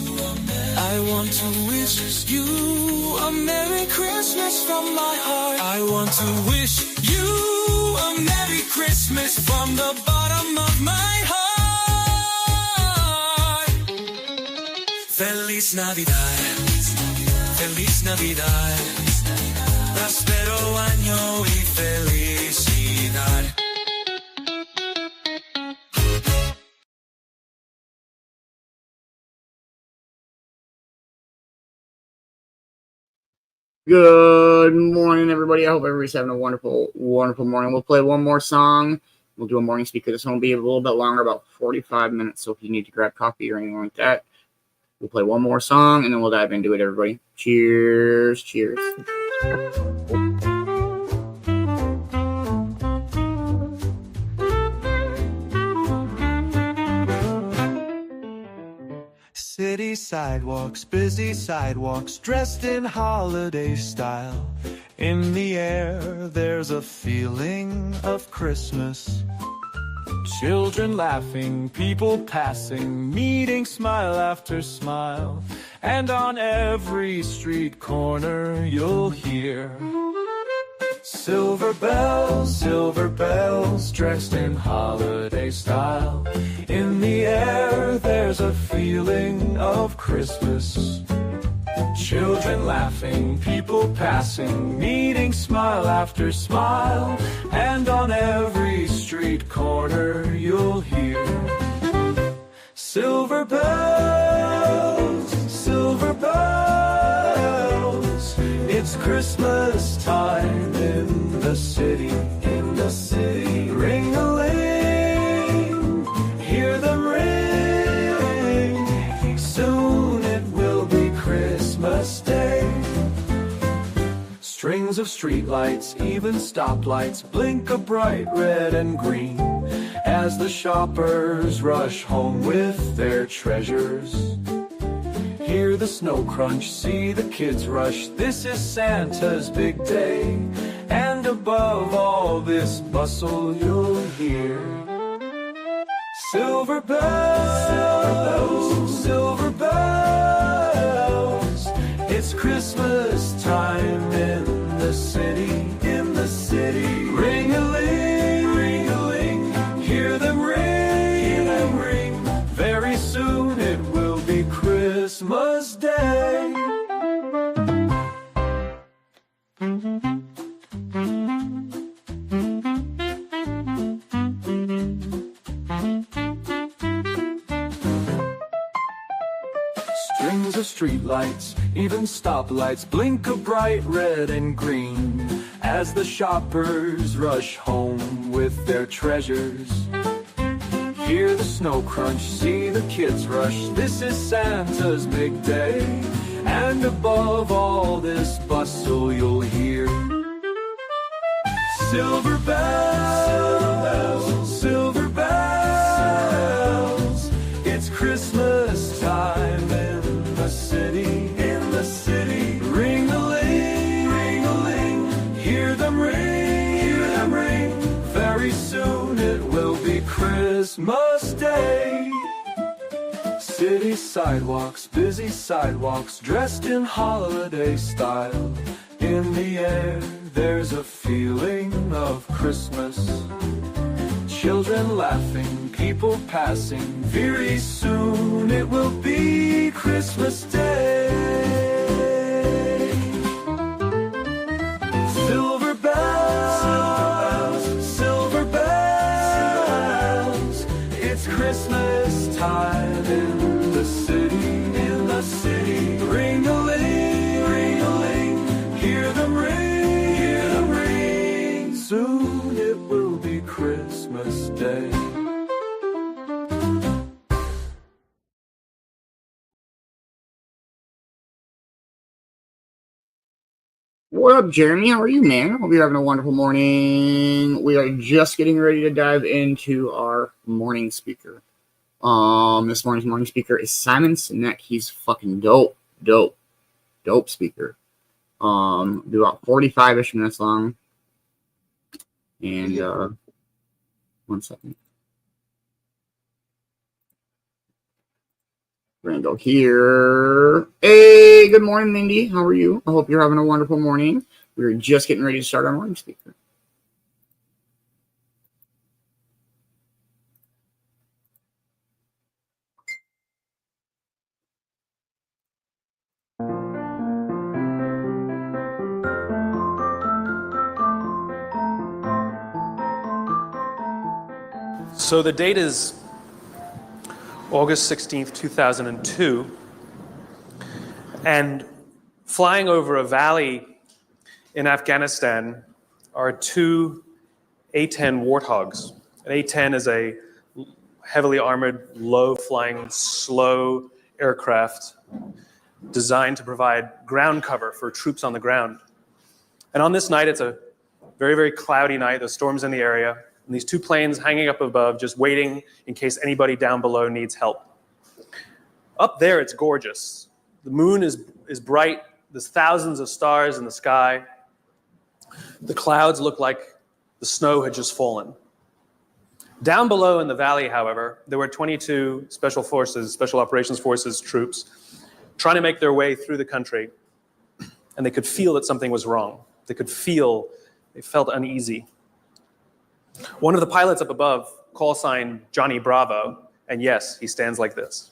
I want to wish you a Merry Christmas from my heart. I want to wish you a Merry Christmas from the bottom of my heart. Feliz Navidad, Feliz Navidad, próspero año y felicidad. Good morning, everybody. I hope everybody's having a wonderful, wonderful morning. We'll play one more song. We'll do a morning speaker. This one will be a little bit longer, about 45 minutes. So if you need to grab coffee or anything like that, we'll play one more song and then we'll dive into it, everybody. Cheers. Cheers. City sidewalks, busy sidewalks, dressed in holiday style. In the air, there's a feeling of Christmas. Children laughing, people passing, meeting smile after smile. And on every street corner you'll hear silver bells dressed in holiday style. In the air there's a feeling of Christmas. Children laughing, people passing, meeting smile after smile. And on every street corner you'll hear silver bells, silver bells. It's Christmas time in the city, in the city. Ring-a-ling, hear them ring. Soon it will be Christmas Day. Strings of streetlights, even stoplights, blink a bright red and green as the shoppers rush home with their treasures. Hear the snow crunch, see the kids rush. This is Santa's big day, and above all this bustle you'll hear silver bells, silver bells. It's Christmas time in the city, in the city. Ring-a-ling, ring-a-ling, hear them ring, hear them ring. Very soon it will be Christmas Day. Strings of streetlights, even stoplights, blink a bright red and green as the shoppers rush home with their treasures. Hear the snow crunch, see the kids rush. This is Santa's big day, and above all this bustle you'll hear silver bells, silver bells. It's Christmas time in the city, in the city. Ring-a-ling, ring-a-ling, hear them ring, hear them ring. Very soon it will be Christmas Day. City sidewalks, busy sidewalks, dressed in holiday style. In the air there's a feeling of Christmas. Children laughing, people passing. Very soon it will be Christmas Day. Silver bells, silver bells. It's Christmas time in the city, in the city. Ring-a-ling, ring-a-ling, hear them ring, hear them ring. Soon it will be Christmas Day. What up, Jeremy? How are you, man? Hope you're having a wonderful morning. We are just getting ready to dive into our morning speaker. This morning's morning speaker is Simon Sinek. He's fucking dope speaker. Be about 45-ish minutes long. And one second. We're gonna go here. Hey, good morning, Mindy. How are you? I hope you're having a wonderful morning. We're just getting ready to start our morning speaker. So the date is August 16th, 2002, and flying over a valley in Afghanistan are two A-10 Warthogs. An A-10 is a heavily armored, low-flying, slow aircraft designed to provide ground cover for troops on the ground. And on this night, it's a very, very cloudy night. The storm's in the area. And these two planes hanging up above, just waiting in case anybody down below needs help. Up there, it's gorgeous. The moon is bright. There's thousands of stars in the sky. The clouds look like the snow had just fallen. Down below in the valley, however, there were 22 special forces, special operations forces troops trying to make their way through the country, and they could feel that something was wrong. They felt uneasy. One of the pilots up above call signed Johnny Bravo, and yes, he stands like this.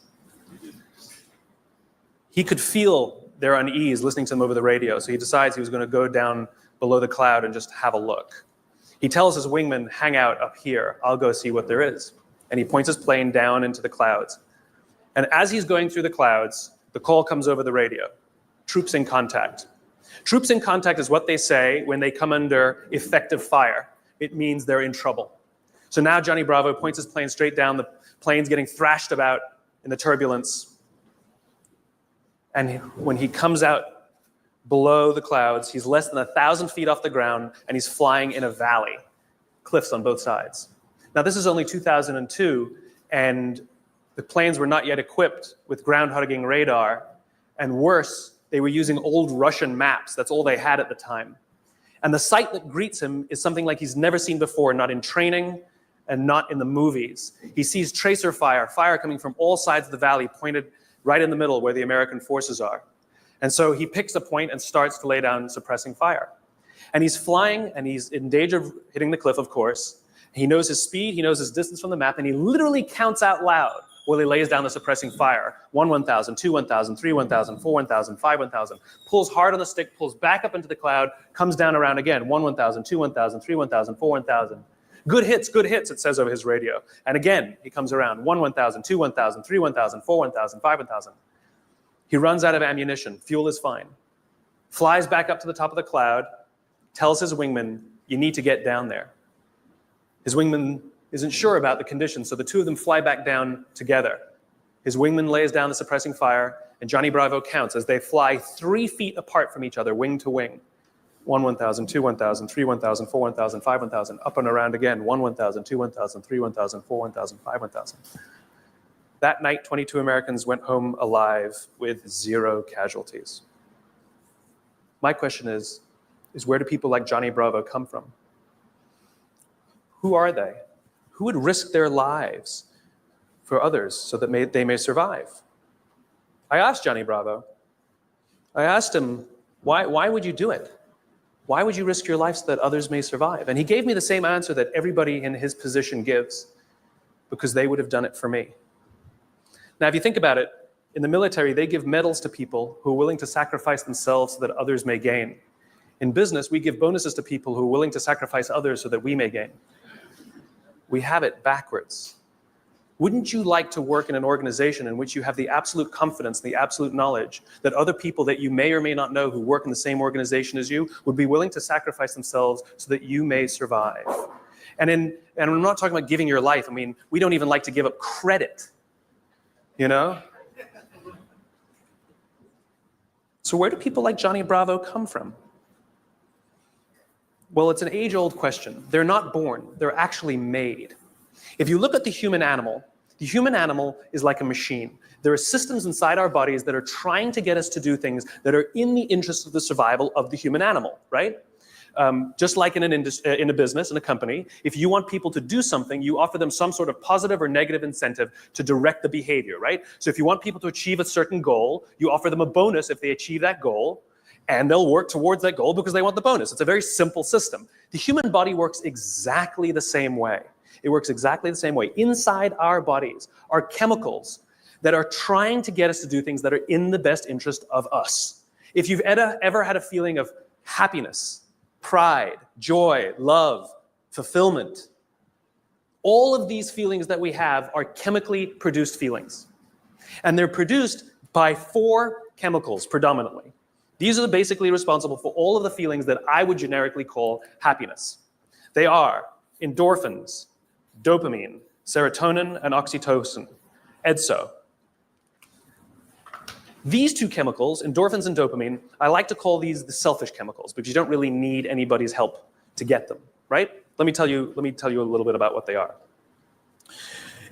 He could feel their unease listening to them over the radio, so he decides he was going to go down below the cloud and just have a look. He tells his wingman, hang out up here, I'll go see what there is. And he points his plane down into the clouds. And as he's going through the clouds, the call comes over the radio. Troops in contact. Troops in contact is what they say when they come under effective fire. It means they're in trouble. So now Johnny Bravo points his plane straight down. The plane's getting thrashed about in the turbulence. And when he comes out below the clouds, he's less than 1,000 feet off the ground, and he's flying in a valley, cliffs on both sides. Now, this is only 2002, and the planes were not yet equipped with ground-hugging radar, and worse, they were using old Russian maps. That's all they had at the time. And the sight that greets him is something like he's never seen before, not in training and not in the movies. He sees tracer fire coming from all sides of the valley, pointed right in the middle where the American forces are. And so he picks a point and starts to lay down suppressing fire. And he's flying, and he's in danger of hitting the cliff, of course. He knows his speed, he knows his distance from the map, and he literally counts out loud while he lays down the suppressing fire. 1, 1,000, 2, 1,000, 3, 1,000, 4, 1,000, 5, 1,000. Pulls hard on the stick, pulls back up into the cloud, comes down around again. 1, 1,000, 2, 1,000, 3, 1,000, 4, 1,000. Good hits, it says over his radio. And again, he comes around. 1, 1,000, 2, 1,000, 3, 1,000, 4, 1,000, 5, 1,000. He runs out of ammunition. Fuel is fine. Flies back up to the top of the cloud, tells his wingman, you need to get down there. His wingman isn't sure about the conditions, so the two of them fly back down together. His wingman lays down the suppressing fire, and Johnny Bravo counts as they fly 3 feet apart from each other, wing to wing. 1, 1,000, 2, 1,000, 3, 1,000, 4, 1,000, 5, 1,000, up and around again. 1, 1,000, 2, 1,000, 3, 1,000, 4, 1,000, 5, 1,000. That night, 22 Americans went home alive with 0 casualties. My question is where do people like Johnny Bravo come from? Who are they? Who would risk their lives for others so that they may survive? I asked Johnny Bravo. I asked him, why would you do it? Why would you risk your life so that others may survive? And he gave me the same answer that everybody in his position gives, because they would have done it for me. Now, if you think about it, in the military, they give medals to people who are willing to sacrifice themselves so that others may gain. In business, we give bonuses to people who are willing to sacrifice others so that we may gain. We have it backwards. Wouldn't you like to work in an organization in which you have the absolute confidence, the absolute knowledge that other people that you may or may not know who work in the same organization as you would be willing to sacrifice themselves so that you may survive? And I'm not talking about giving your life. I mean, we don't even like to give up credit. You know? So where do people like Johnny Bravo come from? Well, it's an age-old question. They're not born, they're actually made. If you look at the human animal is like a machine. There are systems inside our bodies that are trying to get us to do things that are in the interest of the survival of the human animal, right? Just like in a business, in a company, if you want people to do something, you offer them some sort of positive or negative incentive to direct the behavior, right? So if you want people to achieve a certain goal, you offer them a bonus if they achieve that goal, and they'll work towards that goal because they want the bonus. It's a very simple system. The human body works exactly the same way. It works exactly the same way. Inside our bodies are chemicals that are trying to get us to do things that are in the best interest of us. If you've ever had a feeling of happiness, pride, joy, love, fulfillment, all of these feelings that we have are chemically produced feelings. And they're produced by 4 chemicals predominantly. These are basically responsible for all of the feelings that I would generically call happiness. They are endorphins, dopamine, serotonin, and oxytocin, EDSO. These 2 chemicals, endorphins and dopamine, I like to call these the selfish chemicals because you don't really need anybody's help to get them, right? Let me tell you a little bit about what they are.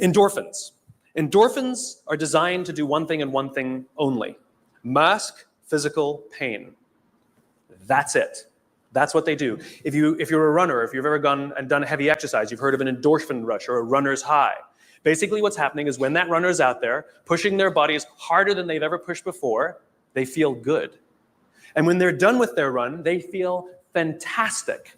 Endorphins. Endorphins are designed to do one thing and one thing only: mask physical pain. That's it. That's what they do. If you're a runner, if you've ever gone and done heavy exercise, you've heard of an endorphin rush or a runner's high. Basically what's happening is when that runner's out there pushing their bodies harder than they've ever pushed before, they feel good. And when they're done with their run, they feel fantastic.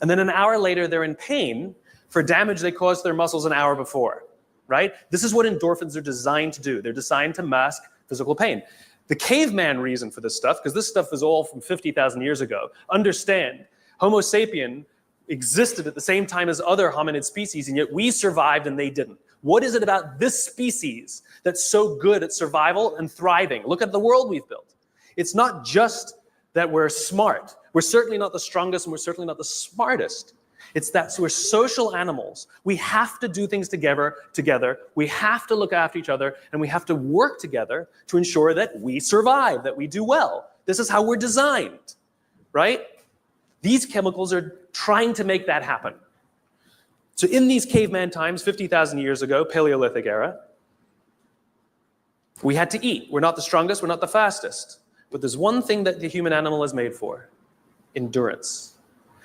And then an hour later, they're in pain for damage they caused their muscles an hour before, right? This is what endorphins are designed to do. They're designed to mask physical pain. The caveman reason for this stuff, because this stuff is all from 50,000 years ago, understand, Homo sapien existed at the same time as other hominid species, and yet we survived and they didn't. What is it about this species that's so good at survival and thriving? Look at the world we've built. It's not just that we're smart. We're certainly not the strongest and we're certainly not the smartest. It's that we're social animals. We have to do things together. We have to look after each other, and we have to work together to ensure that we survive, that we do well. This is how we're designed, right? These chemicals are trying to make that happen. So in these caveman times, 50,000 years ago, Paleolithic era, we had to eat. We're not the strongest, we're not the fastest. But there's one thing that the human animal is made for: endurance.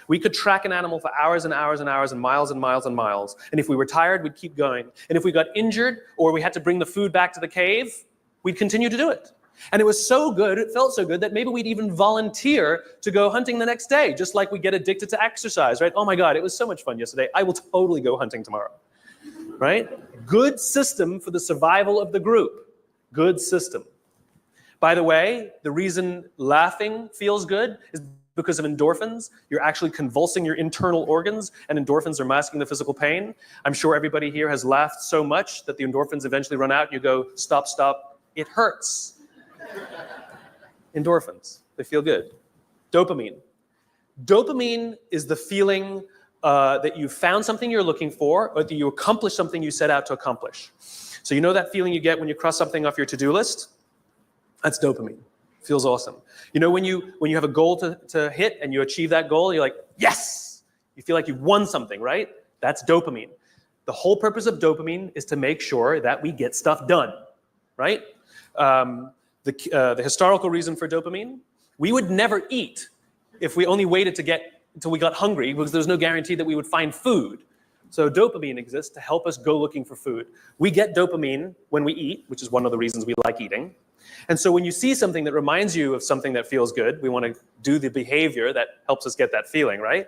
We could track an animal for hours and hours and hours and miles and miles and miles. And if we were tired, we'd keep going. And if we got injured or we had to bring the food back to the cave, we'd continue to do it. And it was so good, it felt so good, that maybe we'd even volunteer to go hunting the next day, just like we get addicted to exercise, right? Oh my God, it was so much fun yesterday. I will totally go hunting tomorrow, right? Good system for the survival of the group. Good system. By the way, the reason laughing feels good is because of endorphins. You're actually convulsing your internal organs, and endorphins are masking the physical pain. I'm sure everybody here has laughed so much that the endorphins eventually run out and you go, stop, stop, it hurts. Endorphins, they feel good. Dopamine. Dopamine is the feeling that you found something you're looking for, or that you accomplished something you set out to accomplish. So you know that feeling you get when you cross something off your to-do list? That's dopamine. Feels awesome. You know when you have a goal to hit and you achieve that goal, you're like, yes! You feel like you've won something, right? That's dopamine. The whole purpose of dopamine is to make sure that we get stuff done, right? The historical reason for dopamine, we would never eat if we only waited to get until we got hungry, because there's no guarantee that we would find food. So dopamine exists to help us go looking for food. We get dopamine when we eat, which is one of the reasons we like eating. And so when you see something that reminds you of something that feels good, we want to do the behavior that helps us get that feeling, right?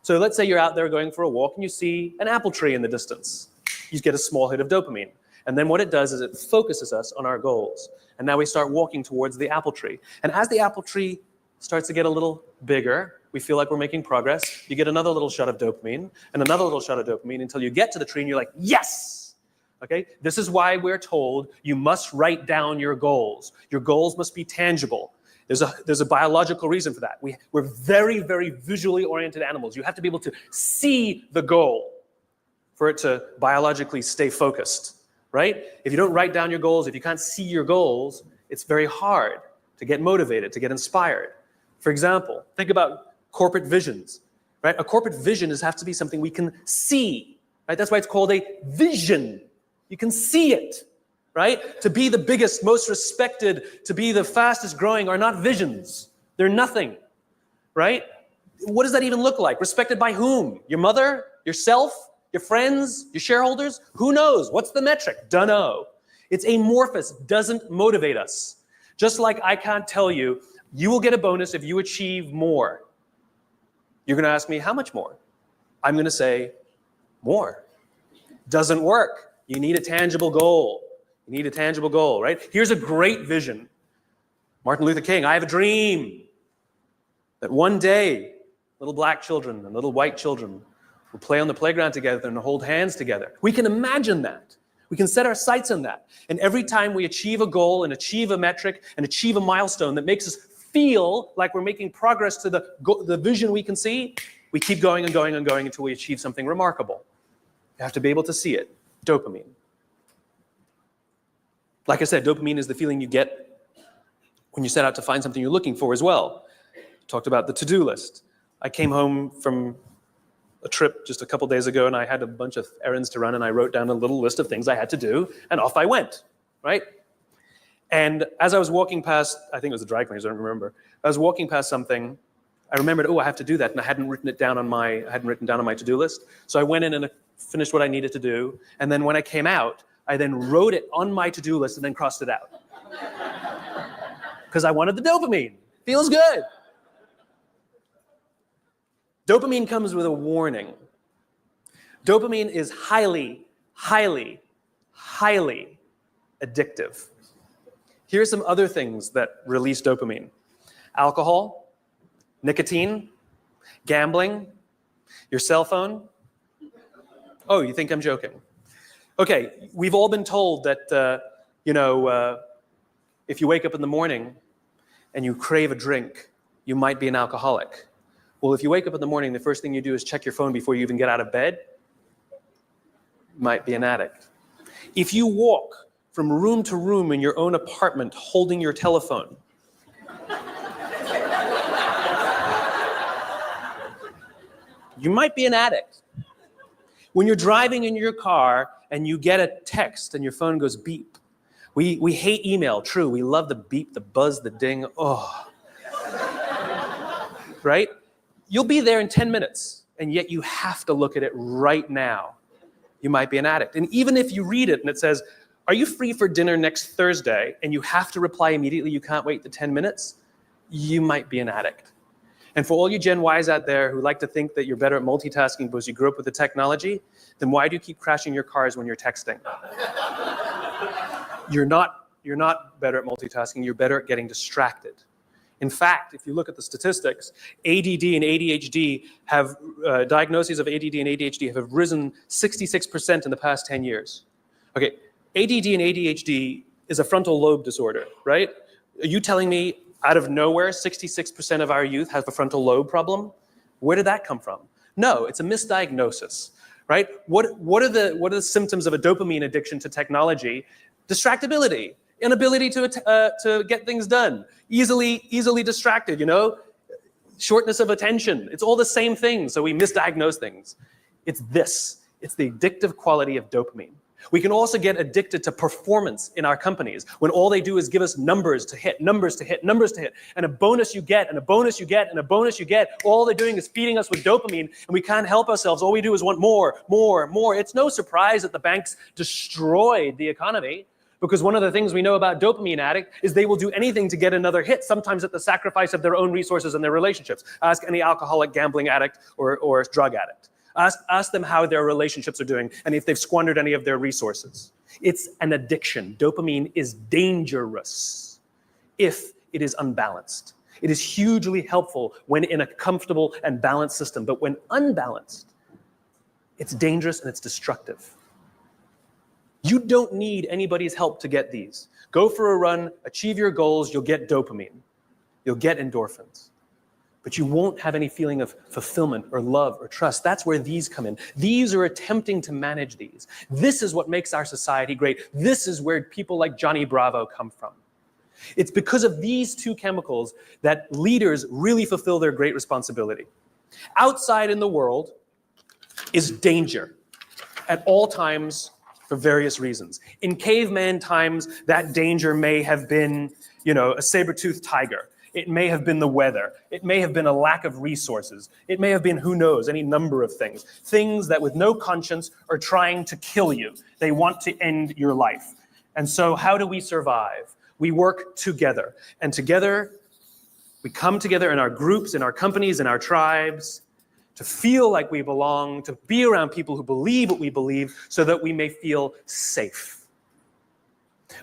So let's say you're out there going for a walk and you see an apple tree in the distance. You get a small hit of dopamine. And then what it does is it focuses us on our goals. And now we start walking towards the apple tree. And as the apple tree starts to get a little bigger, we feel like we're making progress. You get another little shot of dopamine and another little shot of dopamine until you get to the tree and you're like, yes! Okay? This is why we're told you must write down your goals. Your goals must be tangible. There's a biological reason for that. We're very, very visually oriented animals. You have to be able to see the goal for it to biologically stay focused, right? If you don't write down your goals, if you can't see your goals, it's very hard to get motivated, to get inspired. For example, think about corporate visions, right? A corporate vision has to be something we can see, right? That's why it's called a vision. You can see it, right? To be the biggest, most respected, to be the fastest growing are not visions. They're nothing, right? What does that even look like? Respected by whom? Your mother? Yourself? Your friends? Your shareholders? Who knows? What's the metric? Dunno. It's amorphous, doesn't motivate us. Just like I can't tell you, you will get a bonus if you achieve more. You're going to ask me, how much more? I'm going to say, more. Doesn't work. You need a tangible goal. You need a tangible goal, right? Here's a great vision. Martin Luther King, I have a dream that one day little black children and little white children will play on the playground together and hold hands together. We can imagine that. We can set our sights on that. And every time we achieve a goal and achieve a metric and achieve a milestone that makes us feel like we're making progress to the vision we can see, we keep going and going and going until we achieve something remarkable. You have to be able to see it. Dopamine. Like I said, dopamine is the feeling you get when you set out to find something you're looking for as well. Talked about the to-do list. I came home from a trip just a couple days ago and I had a bunch of errands to run and I wrote down a little list of things I had to do and off I went, right? And as I was walking past, I think it was the dry cleaners, I don't remember. I was walking past something I remembered, oh, I have to do that, and I hadn't written down on my to-do list. So I went in and finished what I needed to do, and then when I came out, I then wrote it on my to-do list and then crossed it out. Because I wanted the dopamine. Feels good. Dopamine comes with a warning. Dopamine is highly, highly, highly addictive. Here are some other things that release dopamine. Alcohol, nicotine, gambling, your cell phone. Oh, you think I'm joking? Okay, we've all been told that, if you wake up in the morning and you crave a drink, you might be an alcoholic. Well, if you wake up in the morning, the first thing you do is check your phone before you even get out of bed, you might be an addict. If you walk from room to room in your own apartment holding your telephone, you might be an addict. When you're driving in your car and you get a text and your phone goes beep. We hate email, true. We love the beep, the buzz, the ding. Oh. Right? You'll be there in 10 minutes, and yet you have to look at it right now. You might be an addict. And even if you read it and it says, are you free for dinner next Thursday? And you have to reply immediately, you can't wait the 10 minutes, you might be an addict. And for all you Gen Ys out there who like to think that you're better at multitasking because you grew up with the technology, then why do you keep crashing your cars when you're texting? You're not better at multitasking, you're better at getting distracted. In fact, if you look at the statistics, ADD and ADHD have, diagnoses of ADD and ADHD have risen 66% in the past 10 years. Okay, ADD and ADHD is a frontal lobe disorder, right? Are you telling me out of nowhere, 66% of our youth have a frontal lobe problem? Where did that come from? No, it's a misdiagnosis, right? What are the symptoms of a dopamine addiction to technology? Distractibility, inability to get things done, easily distracted, shortness of attention. It's all the same thing, so we misdiagnose things. It's the addictive quality of dopamine. We can also get addicted to performance in our companies when all they do is give us numbers to hit, and a bonus you get, and a bonus you get, and a bonus you get. All they're doing is feeding us with dopamine, and we can't help ourselves. All we do is want more. It's no surprise that the banks destroyed the economy, because one of the things we know about dopamine addict is they will do anything to get another hit, sometimes at the sacrifice of their own resources and their relationships. Ask any alcoholic, gambling addict, or drug addict. Ask them how their relationships are doing and if they've squandered any of their resources. It's an addiction. Dopamine is dangerous if it is unbalanced. It is hugely helpful when in a comfortable and balanced system, but when unbalanced, it's dangerous and it's destructive. You don't need anybody's help to get these. Go for a run, achieve your goals, you'll get dopamine. You'll get endorphins. But you won't have any feeling of fulfillment or love or trust. That's where these come in. These are attempting to manage these. This is what makes our society great. This is where people like Johnny Bravo come from. It's because of these two chemicals that leaders really fulfill their great responsibility. Outside in the world is danger at all times for various reasons. In caveman times, that danger may have been, a saber-toothed tiger. It may have been the weather. It may have been a lack of resources. It may have been, who knows, any number of things. Things that with no conscience are trying to kill you. They want to end your life. And so how do we survive? We work together. And together, we come together in our groups, in our companies, in our tribes, to feel like we belong, to be around people who believe what we believe, so that we may feel safe.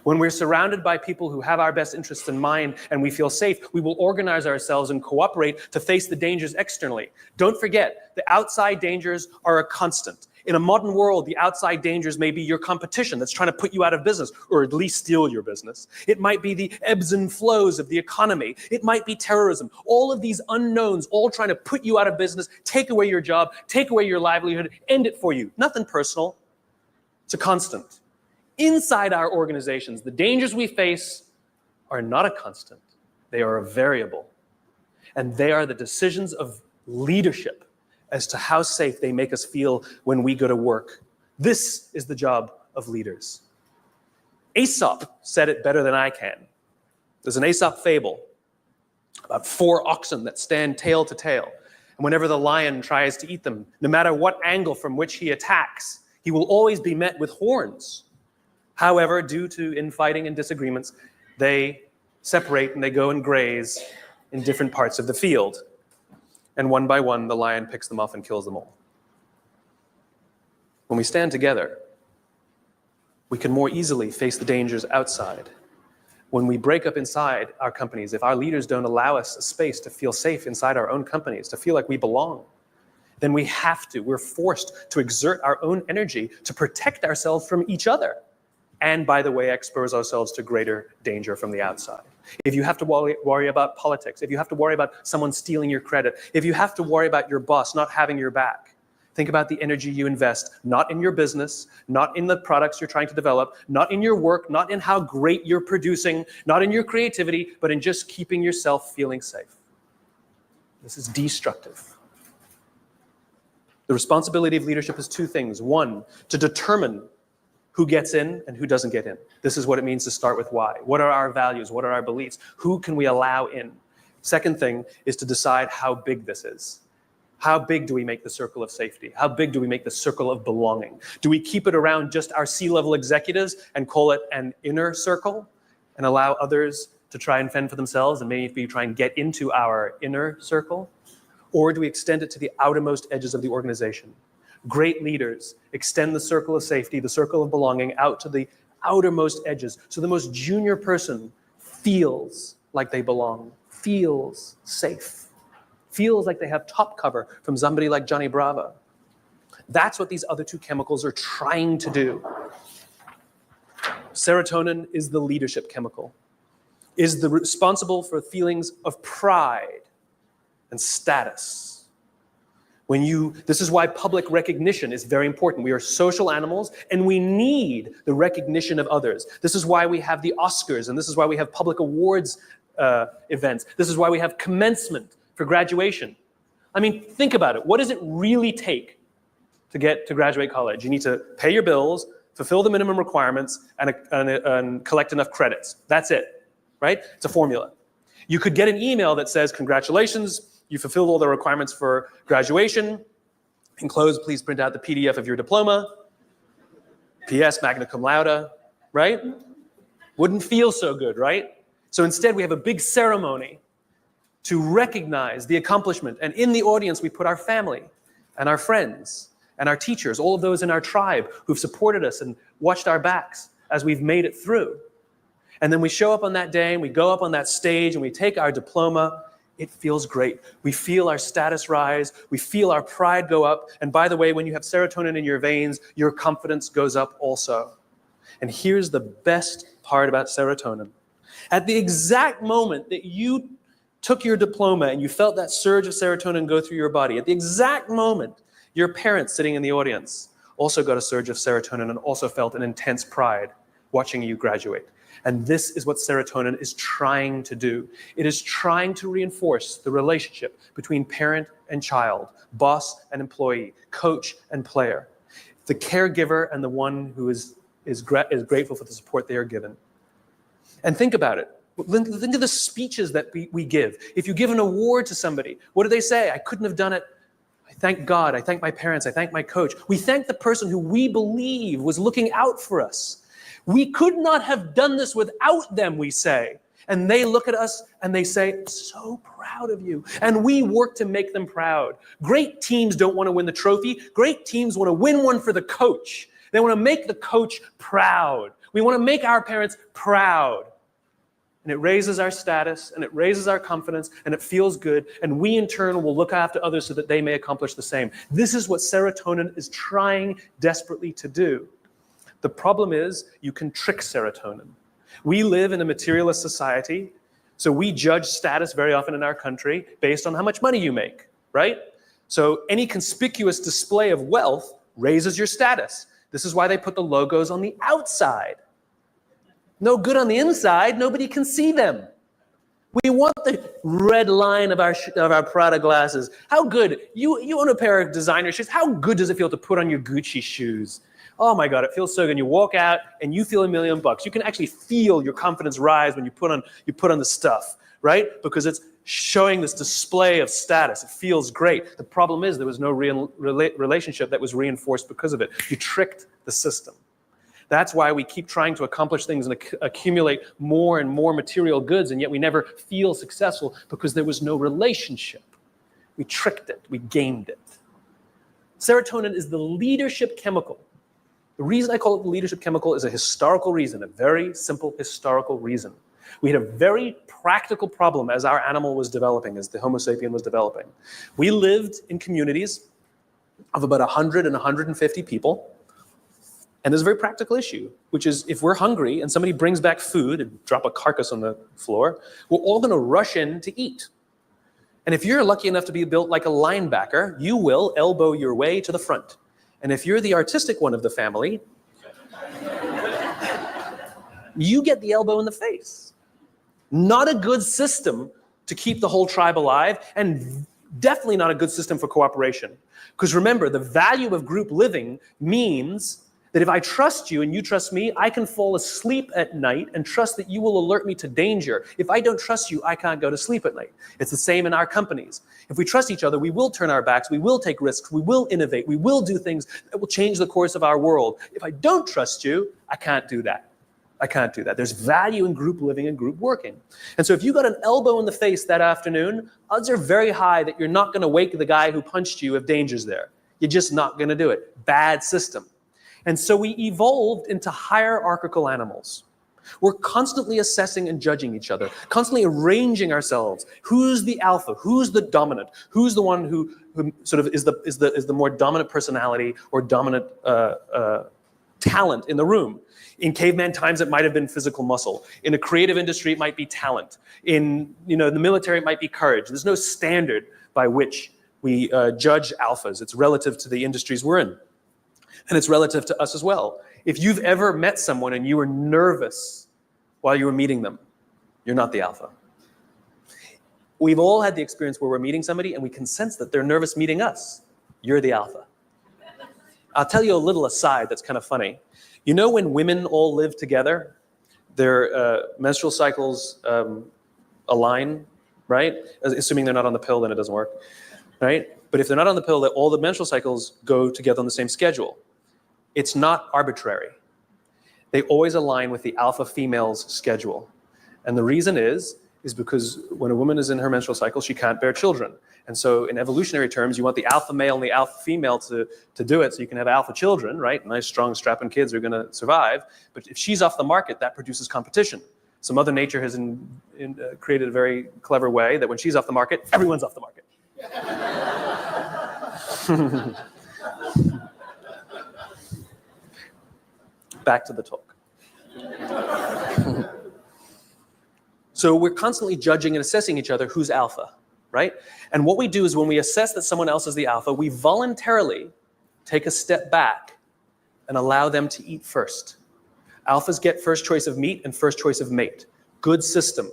When we're surrounded by people who have our best interests in mind and we feel safe, we will organize ourselves and cooperate to face the dangers externally. Don't forget, the outside dangers are a constant. In a modern world, the outside dangers may be your competition that's trying to put you out of business, or at least steal your business. It might be the ebbs and flows of the economy. It might be terrorism. All of these unknowns, all trying to put you out of business, take away your job, take away your livelihood, end it for you. Nothing personal. It's a constant. Inside our organizations, the dangers we face are not a constant. They are a variable. And they are the decisions of leadership as to how safe they make us feel when we go to work. This is the job of leaders. Aesop said it better than I can. There's an Aesop fable. about 4 oxen that stand tail to tail. And whenever the lion tries to eat them, no matter what angle from which he attacks, he will always be met with horns. However, due to infighting and disagreements, they separate and they go and graze in different parts of the field. And one by one, the lion picks them off and kills them all. When we stand together, we can more easily face the dangers outside. When we break up inside our companies, if our leaders don't allow us a space to feel safe inside our own companies, to feel like we belong, then we're forced to exert our own energy to protect ourselves from each other. And by the way, expose ourselves to greater danger from the outside. If you have to worry about politics, if you have to worry about someone stealing your credit, if you have to worry about your boss not having your back, think about the energy you invest, not in your business, not in the products you're trying to develop, not in your work, not in how great you're producing, not in your creativity, but in just keeping yourself feeling safe. This is destructive. The responsibility of leadership is 2 things. 1, to determine who gets in and who doesn't get in. This is what it means to start with why. What are our values? What are our beliefs? Who can we allow in? Second thing is to decide how big this is. How big do we make the circle of safety? How big do we make the circle of belonging? Do we keep it around just our C-level executives and call it an inner circle and allow others to try and fend for themselves and maybe try and get into our inner circle? Or do we extend it to the outermost edges of the organization? Great leaders extend the circle of safety, the circle of belonging out to the outermost edges. So the most junior person feels like they belong, feels safe, feels like they have top cover from somebody like Johnny Bravo. That's what these other 2 chemicals are trying to do. Serotonin is the leadership chemical, is responsible for feelings of pride and status. This is why public recognition is very important. We are social animals and we need the recognition of others. This is why we have the Oscars and this is why we have public awards events. This is why we have commencement for graduation. I mean, think about it. What does it really take to get to graduate college? You need to pay your bills, fulfill the minimum requirements, and collect enough credits. That's it, right? It's a formula. You could get an email that says, congratulations, you fulfilled all the requirements for graduation. Enclosed, please print out the PDF of your diploma. PS, magna cum laude, right? Wouldn't feel so good, right? So instead, we have a big ceremony to recognize the accomplishment. And in the audience, we put our family and our friends and our teachers, all of those in our tribe who've supported us and watched our backs as we've made it through. And then we show up on that day and we go up on that stage and we take our diploma. It feels great. We feel our status rise. We feel our pride go up. And by the way, when you have serotonin in your veins, your confidence goes up also. And here's the best part about serotonin. At the exact moment that you took your diploma and you felt that surge of serotonin go through your body, at the exact moment, your parents sitting in the audience also got a surge of serotonin and also felt an intense pride watching you graduate. And this is what serotonin is trying to do. It is trying to reinforce the relationship between parent and child, boss and employee, coach and player, the caregiver and the one who is grateful for the support they are given. And think about it. Think of the speeches that we give. If you give an award to somebody, what do they say? I couldn't have done it. I thank God. I thank my parents. I thank my coach. We thank the person who we believe was looking out for us. We could not have done this without them, we say. And they look at us and they say, so proud of you. And we work to make them proud. Great teams don't want to win the trophy. Great teams want to win one for the coach. They want to make the coach proud. We want to make our parents proud. And it raises our status and it raises our confidence and it feels good. And we in turn will look after others so that they may accomplish the same. This is what serotonin is trying desperately to do. The problem is you can trick serotonin. We live in a materialist society, so we judge status very often in our country based on how much money you make, right? So any conspicuous display of wealth raises your status. This is why they put the logos on the outside. No good on the inside, nobody can see them. We want the red line of our Prada glasses. How good, you own a pair of designer shoes, how good does it feel to put on your Gucci shoes? Oh my God, it feels so good. And you walk out and you feel $1 million. You can actually feel your confidence rise when you put on the stuff, right? Because it's showing this display of status. It feels great. The problem is there was no real relationship that was reinforced because of it. You tricked the system. That's why we keep trying to accomplish things and accumulate more and more material goods, and yet we never feel successful because there was no relationship. We tricked it. We gamed it. Serotonin is the leadership chemical. The reason I call it the leadership chemical is a historical reason, a very simple historical reason. We had a very practical problem as our animal was developing, as the Homo sapien was developing. We lived in communities of about 100 and 150 people. And there's a very practical issue, which is if we're hungry and somebody brings back food and drop a carcass on the floor, we're all going to rush in to eat. And if you're lucky enough to be built like a linebacker, you will elbow your way to the front. And if you're the artistic one of the family, you get the elbow in the face. Not a good system to keep the whole tribe alive, and definitely not a good system for cooperation. Because remember, the value of group living means that if I trust you and you trust me, I can fall asleep at night and trust that you will alert me to danger. If I don't trust you, I can't go to sleep at night. It's the same in our companies. If we trust each other, we will turn our backs, we will take risks, we will innovate, we will do things that will change the course of our world. If I don't trust you, I can't do that. I can't do that. There's value in group living and group working. And so if you got an elbow in the face that afternoon, odds are very high that you're not going to wake the guy who punched you if danger's there. You're just not going to do it. Bad system. And so we evolved into hierarchical animals. We're constantly assessing and judging each other, constantly arranging ourselves. Who's the alpha? Who's the dominant? Who's the one who sort of is the more dominant personality or dominant talent in the room? In caveman times, it might have been physical muscle. In a creative industry, it might be talent. In the military, it might be courage. There's no standard by which we judge alphas. It's relative to the industries we're in. And it's relative to us as well. If you've ever met someone and you were nervous while you were meeting them, you're not the alpha. We've all had the experience where we're meeting somebody and we can sense that they're nervous meeting us. You're the alpha. I'll tell you a little aside that's kind of funny. You know when women all live together, their menstrual cycles align, right? Assuming they're not on the pill, then it doesn't work, right? But if they're not on the pill, all the menstrual cycles go together on the same schedule. It's not arbitrary. They always align with the alpha female's schedule. And the reason is because when a woman is in her menstrual cycle, she can't bear children. And so in evolutionary terms, you want the alpha male and the alpha female to do it so you can have alpha children, right? Nice, strong, strapping kids are going to survive. But if she's off the market, that produces competition. So Mother Nature has created a very clever way that when she's off the market, everyone's off the market. Back to the talk. So we're constantly judging and assessing each other who's alpha, right? And what we do is when we assess that someone else is the alpha, we voluntarily take a step back and allow them to eat first. Alphas get first choice of meat and first choice of mate. Good system.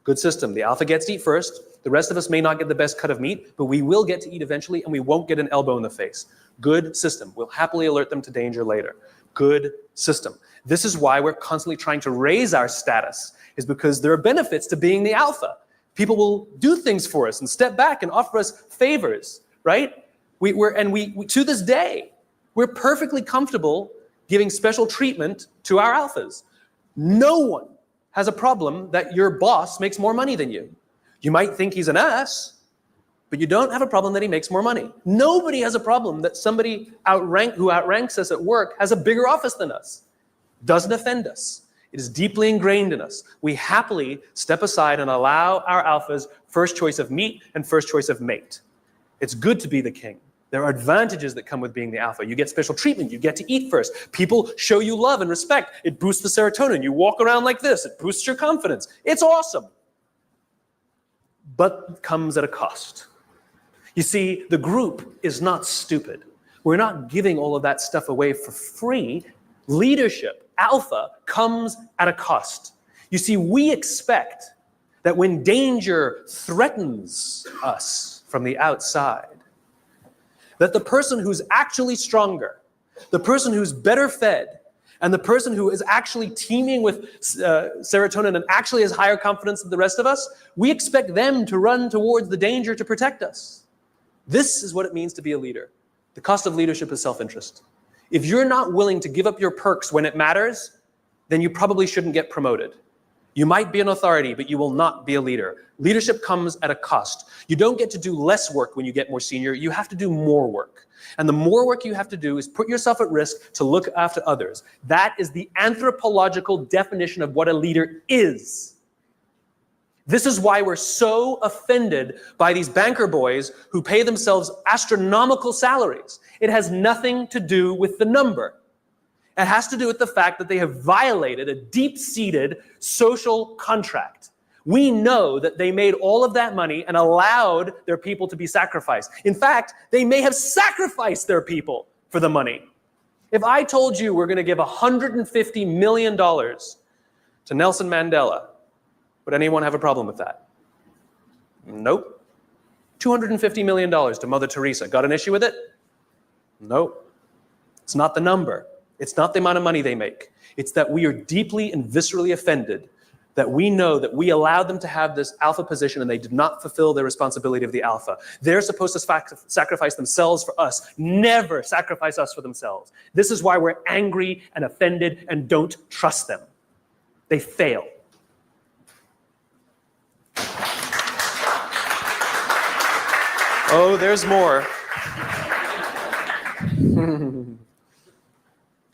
Good system. The alpha gets to eat first. The rest of us may not get the best cut of meat, but we will get to eat eventually, and we won't get an elbow in the face. Good system. We'll happily alert them to danger later. Good system. This is why we're constantly trying to raise our status, is because there are benefits to being the alpha. People will do things for us and step back and offer us favors, right? We to this day, we're perfectly comfortable giving special treatment to our alphas. No one has a problem that your boss makes more money than you. You might think he's an ass, but you don't have a problem that he makes more money. Nobody has a problem that somebody who outranks us at work has a bigger office than us. Doesn't offend us. It is deeply ingrained in us. We happily step aside and allow our alphas first choice of meat and first choice of mate. It's good to be the king. There are advantages that come with being the alpha. You get special treatment. You get to eat first. People show you love and respect. It boosts the serotonin. You walk around like this. It boosts your confidence. It's awesome. But it comes at a cost. You see, the group is not stupid. We're not giving all of that stuff away for free. Leadership, alpha, comes at a cost. You see, we expect that when danger threatens us from the outside, that the person who's actually stronger, the person who's better fed, And the person who is actually teeming with serotonin and actually has higher confidence than the rest of us, we expect them to run towards the danger to protect us. This is what it means to be a leader. The cost of leadership is self-interest. If you're not willing to give up your perks when it matters, then you probably shouldn't get promoted. You might be an authority, but you will not be a leader. Leadership comes at a cost. You don't get to do less work when you get more senior. You have to do more work. And the more work you have to do is put yourself at risk to look after others. That is the anthropological definition of what a leader is. This is why we're so offended by these banker boys who pay themselves astronomical salaries. It has nothing to do with the number. It has to do with the fact that they have violated a deep-seated social contract. We know that they made all of that money and allowed their people to be sacrificed. In fact, they may have sacrificed their people for the money. If I told you we're going to give $150 million to Nelson Mandela, would anyone have a problem with that? Nope. $250 million to Mother Teresa. Got an issue with it? Nope. It's not the number. It's not the amount of money they make. It's that we are deeply and viscerally offended that we know that we allowed them to have this alpha position and they did not fulfill their responsibility of the alpha. They're supposed to sacrifice themselves for us, never sacrifice us for themselves. This is why we're angry and offended and don't trust them. They fail. Oh, there's more.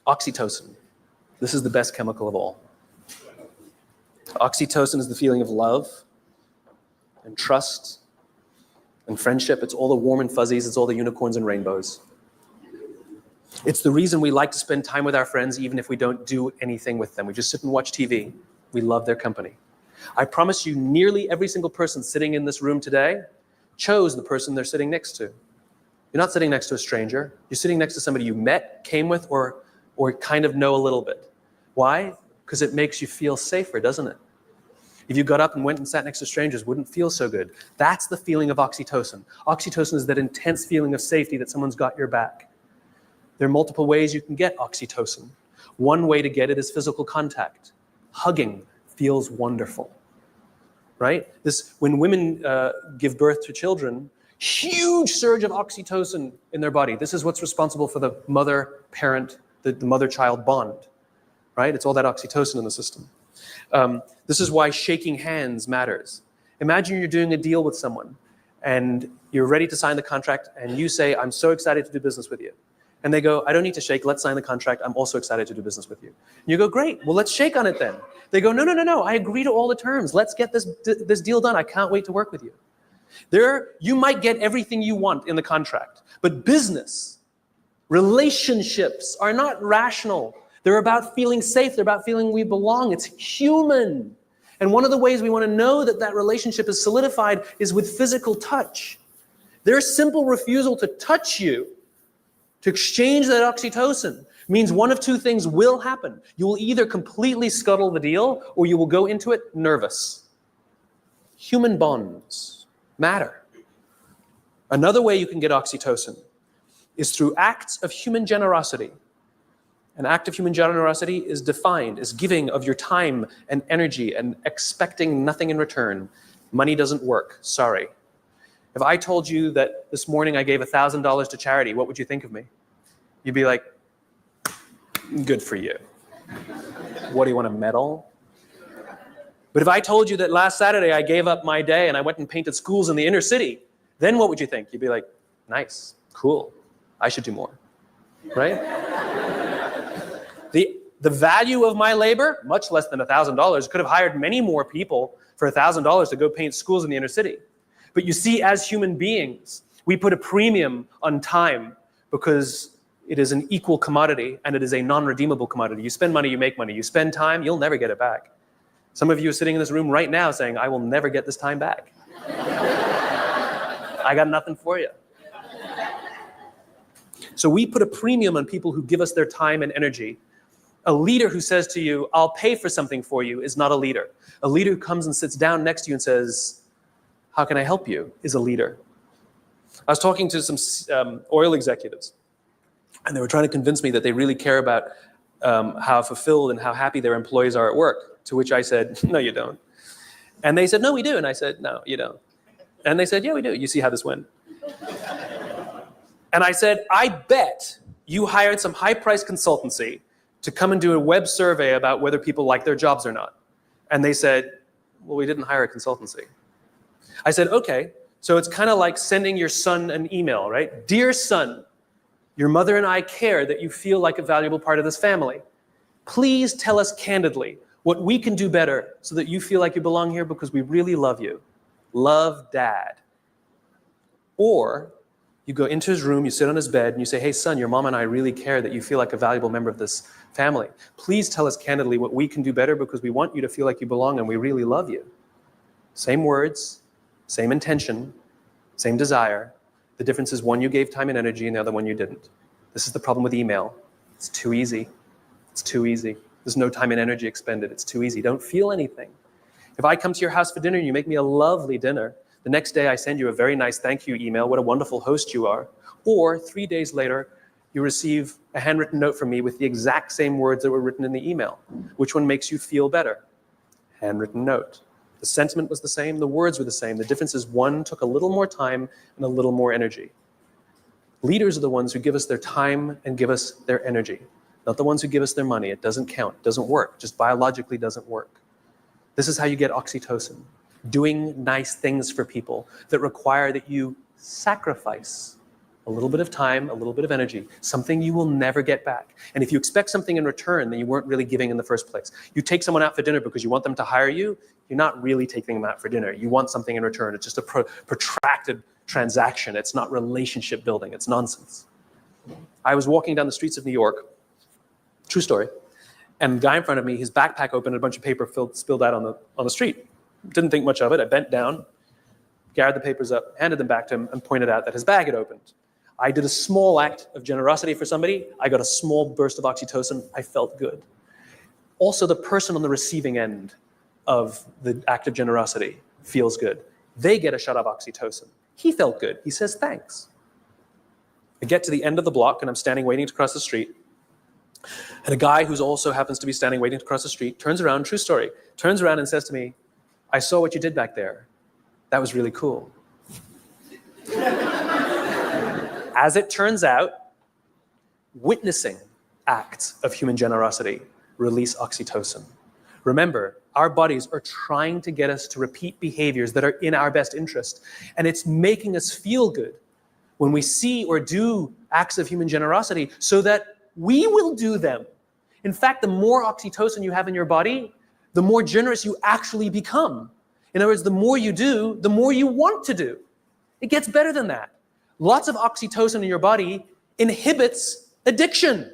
Oxytocin. This is the best chemical of all. Oxytocin is the feeling of love and trust and friendship. It's all the warm and fuzzies. It's all the unicorns and rainbows. It's the reason we like to spend time with our friends even if we don't do anything with them. We just sit and watch TV. We love their company. I promise you, nearly every single person sitting in this room today chose the person they're sitting next to. You're not sitting next to a stranger. You're sitting next to somebody you met, came with, or kind of know a little bit. Why? Because it makes you feel safer, doesn't it? If you got up and went and sat next to strangers, wouldn't feel so good. That's the feeling of oxytocin. Oxytocin is that intense feeling of safety that someone's got your back. There are multiple ways you can get oxytocin. One way to get it is physical contact. Hugging feels wonderful, right? When women give birth to children, huge surge of oxytocin in their body. This is what's responsible for the mother-parent, the mother-child bond, right? It's all that oxytocin in the system. This is why shaking hands matters. Imagine you're doing a deal with someone and you're ready to sign the contract and you say, I'm so excited to do business with you. And they go, I don't need to shake, let's sign the contract. I'm also excited to do business with you. And you go, great, well, let's shake on it then. They go, no, I agree to all the terms. Let's get this deal done. I can't wait to work with you. You might get everything you want in the contract, but business, relationships are not rational. They're about feeling safe. They're about feeling we belong. It's human. And one of the ways we want to know that that relationship is solidified is with physical touch. Their simple refusal to touch you, to exchange that oxytocin, means one of two things will happen. You will either completely scuttle the deal or you will go into it nervous. Human bonds matter. Another way you can get oxytocin is through acts of human generosity. An act of human generosity is defined as giving of your time and energy and expecting nothing in return. Money doesn't work, sorry. If I told you that this morning I gave $1,000 to charity, what would you think of me? You'd be like, good for you. What, do you want a medal? But if I told you that last Saturday I gave up my day and I went and painted schools in the inner city, then what would you think? You'd be like, nice, cool, I should do more, right? The value of my labor, much less than $1,000, could have hired many more people for $1,000 to go paint schools in the inner city. But you see, as human beings, we put a premium on time because it is an equal commodity and it is a non-redeemable commodity. You spend money, you make money. You spend time, you'll never get it back. Some of you are sitting in this room right now saying, I will never get this time back. I got nothing for you. So we put a premium on people who give us their time and energy. A leader who says to you, I'll pay for something for you, is not a leader. A leader who comes and sits down next to you and says, how can I help you, is a leader. I was talking to some oil executives, and they were trying to convince me that they really care about how fulfilled and how happy their employees are at work. To which I said, no, you don't. And they said, no, we do. And I said, no, you don't. And they said, yeah, we do. You see how this went. And I said, I bet you hired some high-priced consultancy to come and do a web survey about whether people like their jobs or not. And they said, well, we didn't hire a consultancy. I said, okay, so it's kind of like sending your son an email, right? Dear son, your mother and I care that you feel like a valuable part of this family. Please tell us candidly what we can do better so that you feel like you belong here because we really love you. Love, Dad. Or you go into his room, you sit on his bed, and you say, hey, son, your mom and I really care that you feel like a valuable member of this family. Please tell us candidly what we can do better because we want you to feel like you belong and we really love you. Same words, same intention, same desire. The difference is one you gave time and energy and the other one you didn't. This is the problem with email. It's too easy. It's too easy. There's no time and energy expended. It's too easy. Don't feel anything. If I come to your house for dinner and you make me a lovely dinner, the next day I send you a very nice thank you email, what a wonderful host you are. Or 3 days later, you receive a handwritten note from me with the exact same words that were written in the email. Which one makes you feel better? Handwritten note. The sentiment was the same, the words were the same. The difference is one took a little more time and a little more energy. Leaders are the ones who give us their time and give us their energy, not the ones who give us their money. It doesn't count, it doesn't work, just biologically doesn't work. This is how you get oxytocin. Doing nice things for people that require that you sacrifice a little bit of time, a little bit of energy, something you will never get back. And if you expect something in return, then you weren't really giving in the first place. You take someone out for dinner because you want them to hire you, you're not really taking them out for dinner. You want something in return. It's just a protracted transaction. It's not relationship building. It's nonsense. I was walking down the streets of New York, true story, and the guy in front of me, his backpack opened and a bunch of paper spilled out on the street. Didn't think much of it. I bent down, gathered the papers up, handed them back to him, and pointed out that his bag had opened. I did a small act of generosity for somebody. I got a small burst of oxytocin. I felt good. Also, the person on the receiving end of the act of generosity feels good. They get a shot of oxytocin. He felt good. He says, thanks. I get to the end of the block, and I'm standing waiting to cross the street. And a guy who also happens to be standing waiting to cross the street turns around, true story, turns around and says to me, I saw what you did back there. That was really cool. As it turns out, witnessing acts of human generosity release oxytocin. Remember, our bodies are trying to get us to repeat behaviors that are in our best interest, and it's making us feel good when we see or do acts of human generosity so that we will do them. In fact, the more oxytocin you have in your body, the more generous you actually become. In other words, the more you do, the more you want to do. It gets better than that. Lots of oxytocin in your body inhibits addiction.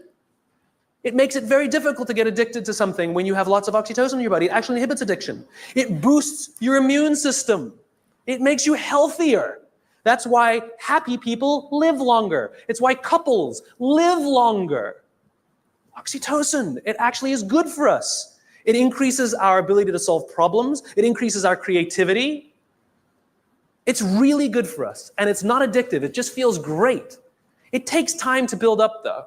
It makes it very difficult to get addicted to something when you have lots of oxytocin in your body. It actually inhibits addiction. It boosts your immune system. It makes you healthier. That's why happy people live longer. It's why couples live longer. Oxytocin, it actually is good for us. It increases our ability to solve problems. It increases our creativity. It's really good for us, and it's not addictive. It just feels great. It takes time to build up, though.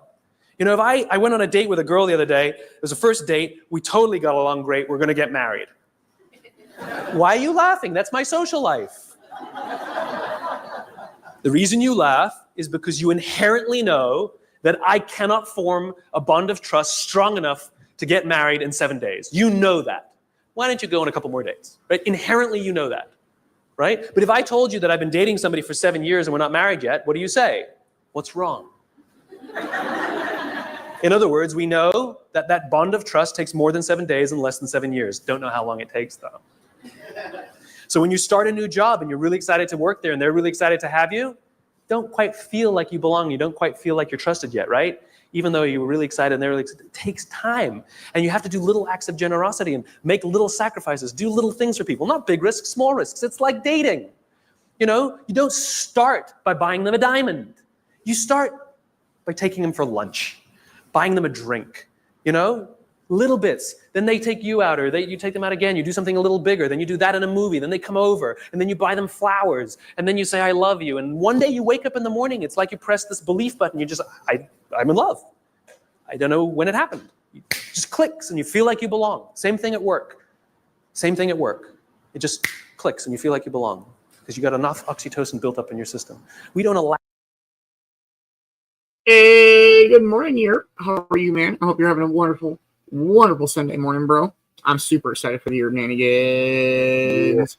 You know, if I went on a date with a girl the other day, it was a first date, we totally got along great, we're gonna get married. Why are you laughing? That's my social life. The reason you laugh is because you inherently know that I cannot form a bond of trust strong enough to get married in 7 days. You know that. Why don't you go on a couple more dates, right? Inherently, you know that, right? But if I told you that I've been dating somebody for 7 years and we're not married yet, what do you say? What's wrong? In other words, we know that that bond of trust takes more than 7 days and less than 7 years. Don't know how long it takes, though. So when you start a new job and you're really excited to work there and they're really excited to have you, don't quite feel like you belong. You don't quite feel like you're trusted yet, right? Even though you were really excited and they're really excited, it takes time. And you have to do little acts of generosity and make little sacrifices, do little things for people. Not big risks, small risks. It's like dating. You know, you don't start by buying them a diamond. You start by taking them for lunch, buying them a drink, you know, little bits. Then they take you out, or you take them out again. You do something a little bigger. Then you do that in a movie. Then they come over, and then you buy them flowers, and then you say, I love you. And one day you wake up in the morning, it's like you press this belief button. You just, I'm in love. I don't know when it happened. It just clicks and you feel like you belong. Same thing at work. Same thing at work. It just clicks and you feel like you belong because you got enough oxytocin built up in your system. We don't allow. Hey, good morning, here. How are you, man? I hope you're having a wonderful, wonderful Sunday morning, bro. I'm super excited for your shenanigans.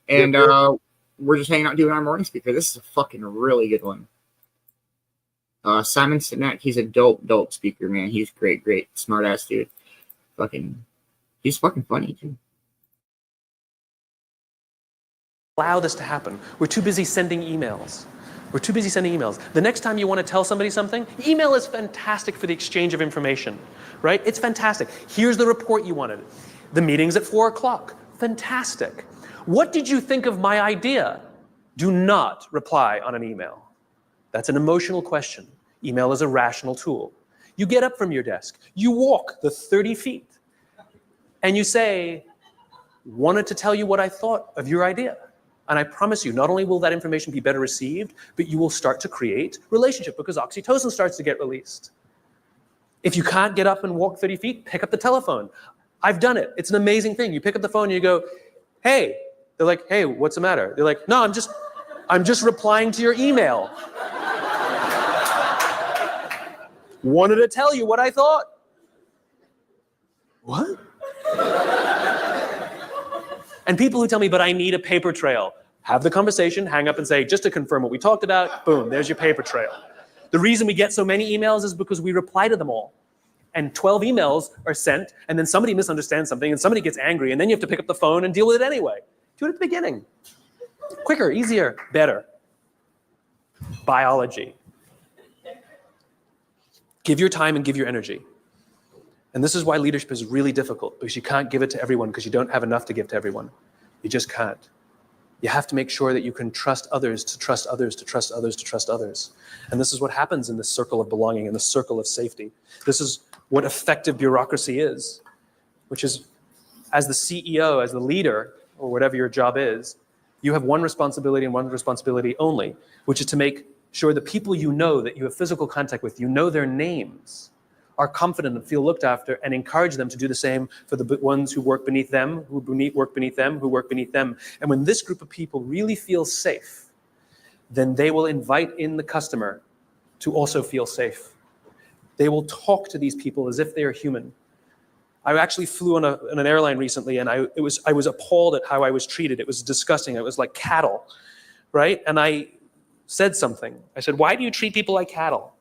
Yeah. And we're just hanging out doing our morning speaker. This is a fucking really good one. Simon Sinek, he's a dope speaker, man. He's great, smart ass dude. He's fucking funny too. Allow this to happen. We're too busy sending emails. The next time you want to tell somebody something, email is fantastic for the exchange of information, right? It's fantastic. Here's the report you wanted. The meeting's at 4 o'clock. Fantastic. What did you think of my idea? Do not reply on an email. That's an emotional question. Email is a rational tool. You get up from your desk. You walk the 30 feet. And you say, wanted to tell you what I thought of your idea. And I promise you, not only will that information be better received, but you will start to create relationship because oxytocin starts to get released. If you can't get up and walk 30 feet, pick up the telephone. I've done it. It's an amazing thing. You pick up the phone and you go, hey. They're like, hey, what's the matter? They're like, no, I'm just replying to your email. Wanted to tell you what I thought. What? And people who tell me, but I need a paper trail. Have the conversation, hang up and say, just to confirm what we talked about, boom, there's your paper trail. The reason we get so many emails is because we reply to them all. And 12 emails are sent, and then somebody misunderstands something, and somebody gets angry, and then you have to pick up the phone and deal with it anyway. Do it at the beginning. Quicker, easier, better. Biology. Give your time and give your energy. And this is why leadership is really difficult, because you can't give it to everyone because you don't have enough to give to everyone. You just can't. You have to make sure that you can trust others to trust others to trust others to trust others. And this is what happens in this circle of belonging, in the circle of safety. This is what effective bureaucracy is, which is as the CEO, as the leader, or whatever your job is, you have one responsibility and one responsibility only, which is to make sure the people you know that you have physical contact with, you know their names, are confident and feel looked after, and encourage them to do the same for the ones who work beneath them, who work beneath them, who work beneath them. And when this group of people really feel safe, then they will invite in the customer to also feel safe. They will talk to these people as if they are human. I actually flew on an airline recently, and I was appalled at how I was treated. It was disgusting. It was like cattle, right? And I said something. I said, why do you treat people like cattle?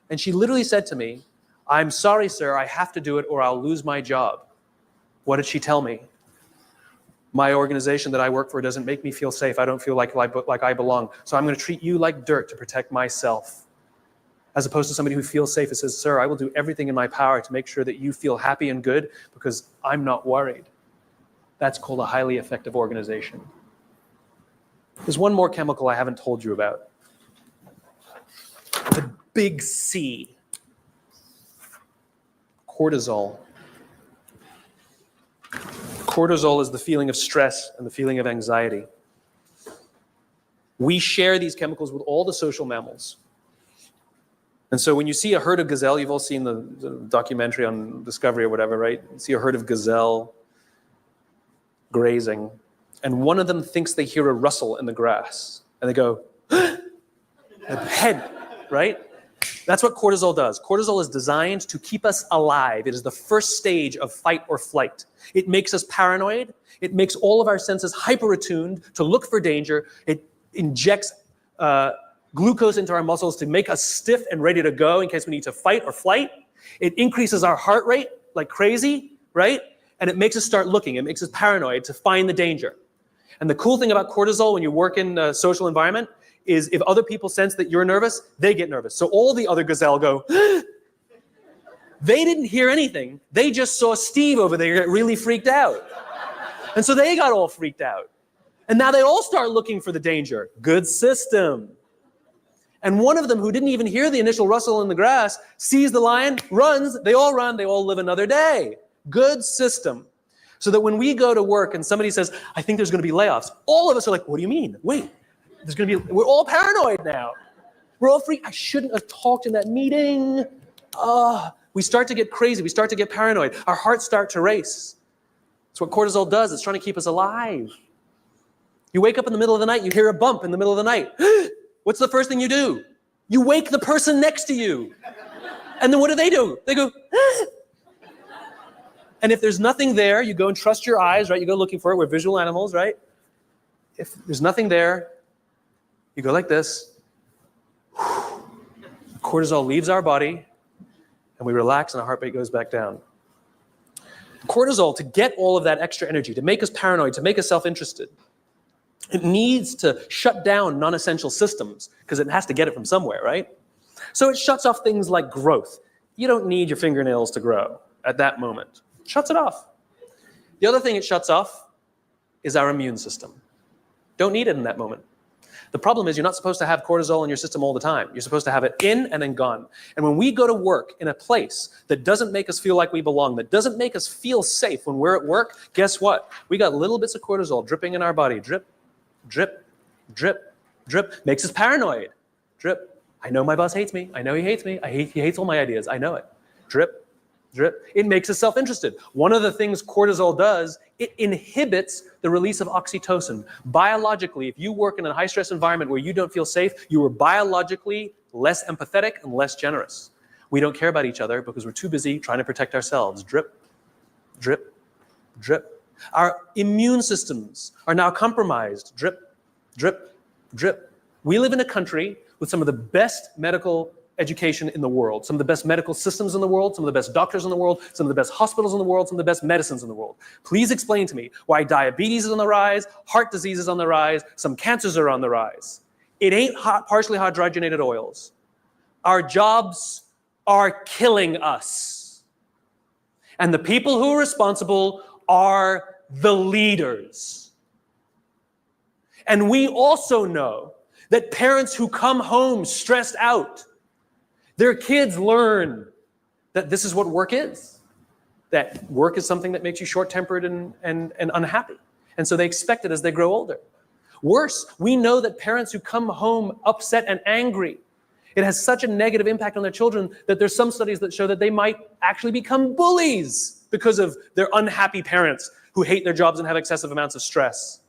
And she literally said to me, I'm sorry, sir, I have to do it or I'll lose my job. What did she tell me? My organization that I work for doesn't make me feel safe. I don't feel like I belong. So I'm going to treat you like dirt to protect myself. As opposed to somebody who feels safe and says, sir, I will do everything in my power to make sure that you feel happy and good because I'm not worried. That's called a highly effective organization. There's one more chemical I haven't told you about. The big C. Cortisol. Cortisol is the feeling of stress and the feeling of anxiety. We share these chemicals with all the social mammals. And so when you see a herd of gazelle, you've all seen the documentary on Discovery or whatever, right? You see a herd of gazelle grazing, and one of them thinks they hear a rustle in the grass, and they go, head, right? That's what cortisol does. Cortisol is designed to keep us alive. It is the first stage of fight or flight. It makes us paranoid. It makes all of our senses hyper-attuned to look for danger. It injects glucose into our muscles to make us stiff and ready to go in case we need to fight or flight. It increases our heart rate like crazy, right? And it makes us start looking. It makes us paranoid to find the danger. And the cool thing about cortisol when you work in a social environment is if other people sense that you're nervous, they get nervous. So all the other gazelle go, they didn't hear anything. They just saw Steve over there get really freaked out. And so they got all freaked out. And now they all start looking for the danger. Good system. And one of them who didn't even hear the initial rustle in the grass sees the lion, runs, they all run, they all live another day. Good system. So that when we go to work and somebody says, I think there's going to be layoffs, all of us are like, what do you mean? Wait, there's going to be, we're all paranoid now. We're all freaked. I shouldn't have talked in that meeting. We We start to get crazy. We start to get paranoid. Our hearts start to race. That's what cortisol does. It's trying to keep us alive. You wake up in the middle of the night, you hear a bump in the middle of the night. What's the first thing you do? You wake the person next to you. And then what do? They go, and if there's nothing there, you go and trust your eyes, right? You go looking for it. We're visual animals, right? If there's nothing there, you go like this. Cortisol leaves our body, and we relax, and our heart rate goes back down. Cortisol, to get all of that extra energy, to make us paranoid, to make us self-interested, it needs to shut down non-essential systems because it has to get it from somewhere, right? So it shuts off things like growth. You don't need your fingernails to grow at that moment. It shuts it off. The other thing it shuts off is our immune system. Don't need it in that moment. The problem is you're not supposed to have cortisol in your system all the time. You're supposed to have it in and then gone. And when we go to work in a place that doesn't make us feel like we belong, that doesn't make us feel safe when we're at work, guess what? We got little bits of cortisol dripping in our body. Drip, drip, drip, drip. Makes us paranoid. Drip. I know my boss hates me. I know he hates me. He hates all my ideas. I know it. Drip, drip. It makes us self-interested. One of the things cortisol does, it inhibits the release of oxytocin. Biologically, if you work in a high-stress environment where you don't feel safe, you are biologically less empathetic and less generous. We don't care about each other because we're too busy trying to protect ourselves. Drip, drip, drip. Our immune systems are now compromised. Drip, drip, drip. We live in a country with some of the best medical education in the world, some of the best medical systems in the world, some of the best doctors in the world, some of the best hospitals in the world, some of the best medicines in the world. Please explain to me why diabetes is on the rise, heart disease is on the rise, some cancers are on the rise. It ain't partially hydrogenated oils. Our jobs are killing us. And the people who are responsible are the leaders. And we also know that parents who come home stressed out, their kids learn that this is what work is. That work is something that makes you short-tempered and unhappy. And so they expect it as they grow older. Worse, we know that parents who come home upset and angry, it has such a negative impact on their children that there's some studies that show that they might actually become bullies because of their unhappy parents who hate their jobs and have excessive amounts of stress.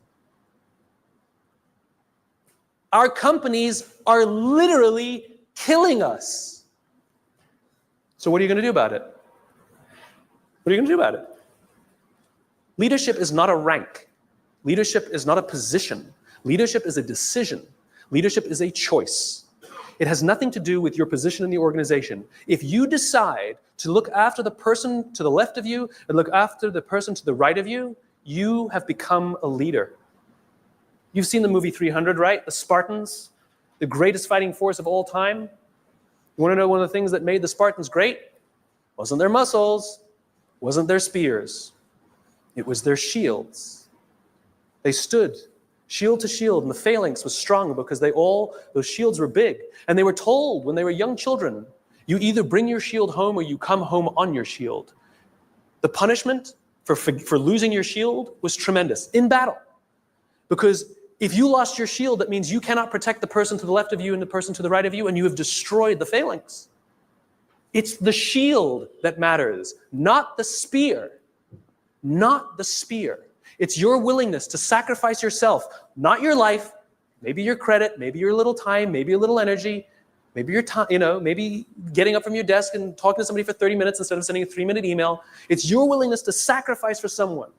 Our companies are literally killing us. So what are you going to do about it? What are you going to do about it? Leadership is not a rank. Leadership is not a position. Leadership is a decision. Leadership is a choice. It has nothing to do with your position in the organization. If you decide to look after the person to the left of you and look after the person to the right of you, you have become a leader. You've seen the movie 300, right? The Spartans, the greatest fighting force of all time. You want to know one of the things that made the Spartans great? Wasn't their muscles, wasn't their spears. It was their shields. They stood shield to shield, and the phalanx was strong because those shields were big. And they were told when they were young children, you either bring your shield home or you come home on your shield. The punishment for losing your shield was tremendous in battle. Because if you lost your shield, that means you cannot protect the person to the left of you and the person to the right of you, and you have destroyed the phalanx. It's the shield that matters, not the spear. Not the spear. It's your willingness to sacrifice yourself, not your life, maybe your credit, maybe your little time, maybe a little energy, maybe your time, maybe getting up from your desk and talking to somebody for 30 minutes instead of sending a 3-minute email. It's your willingness to sacrifice for someone,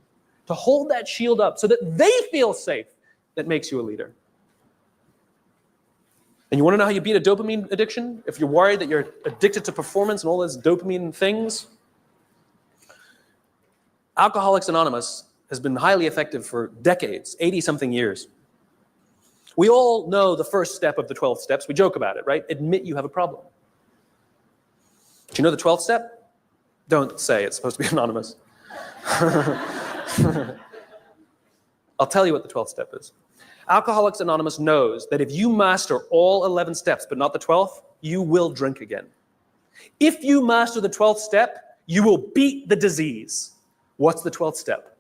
to hold that shield up so that they feel safe, that makes you a leader. And you want to know how you beat a dopamine addiction? If you're worried that you're addicted to performance and all those dopamine things, Alcoholics Anonymous has been highly effective for decades, 80-something years. We all know the first step of the 12 steps. We joke about it, right? Admit you have a problem. Do you know the 12th step? Don't say it's supposed to be anonymous. I'll tell you what the 12th step is. Alcoholics Anonymous knows that if you master all 11 steps, but not the 12th, you will drink again. If you master the 12th step, you will beat the disease. What's the 12th step?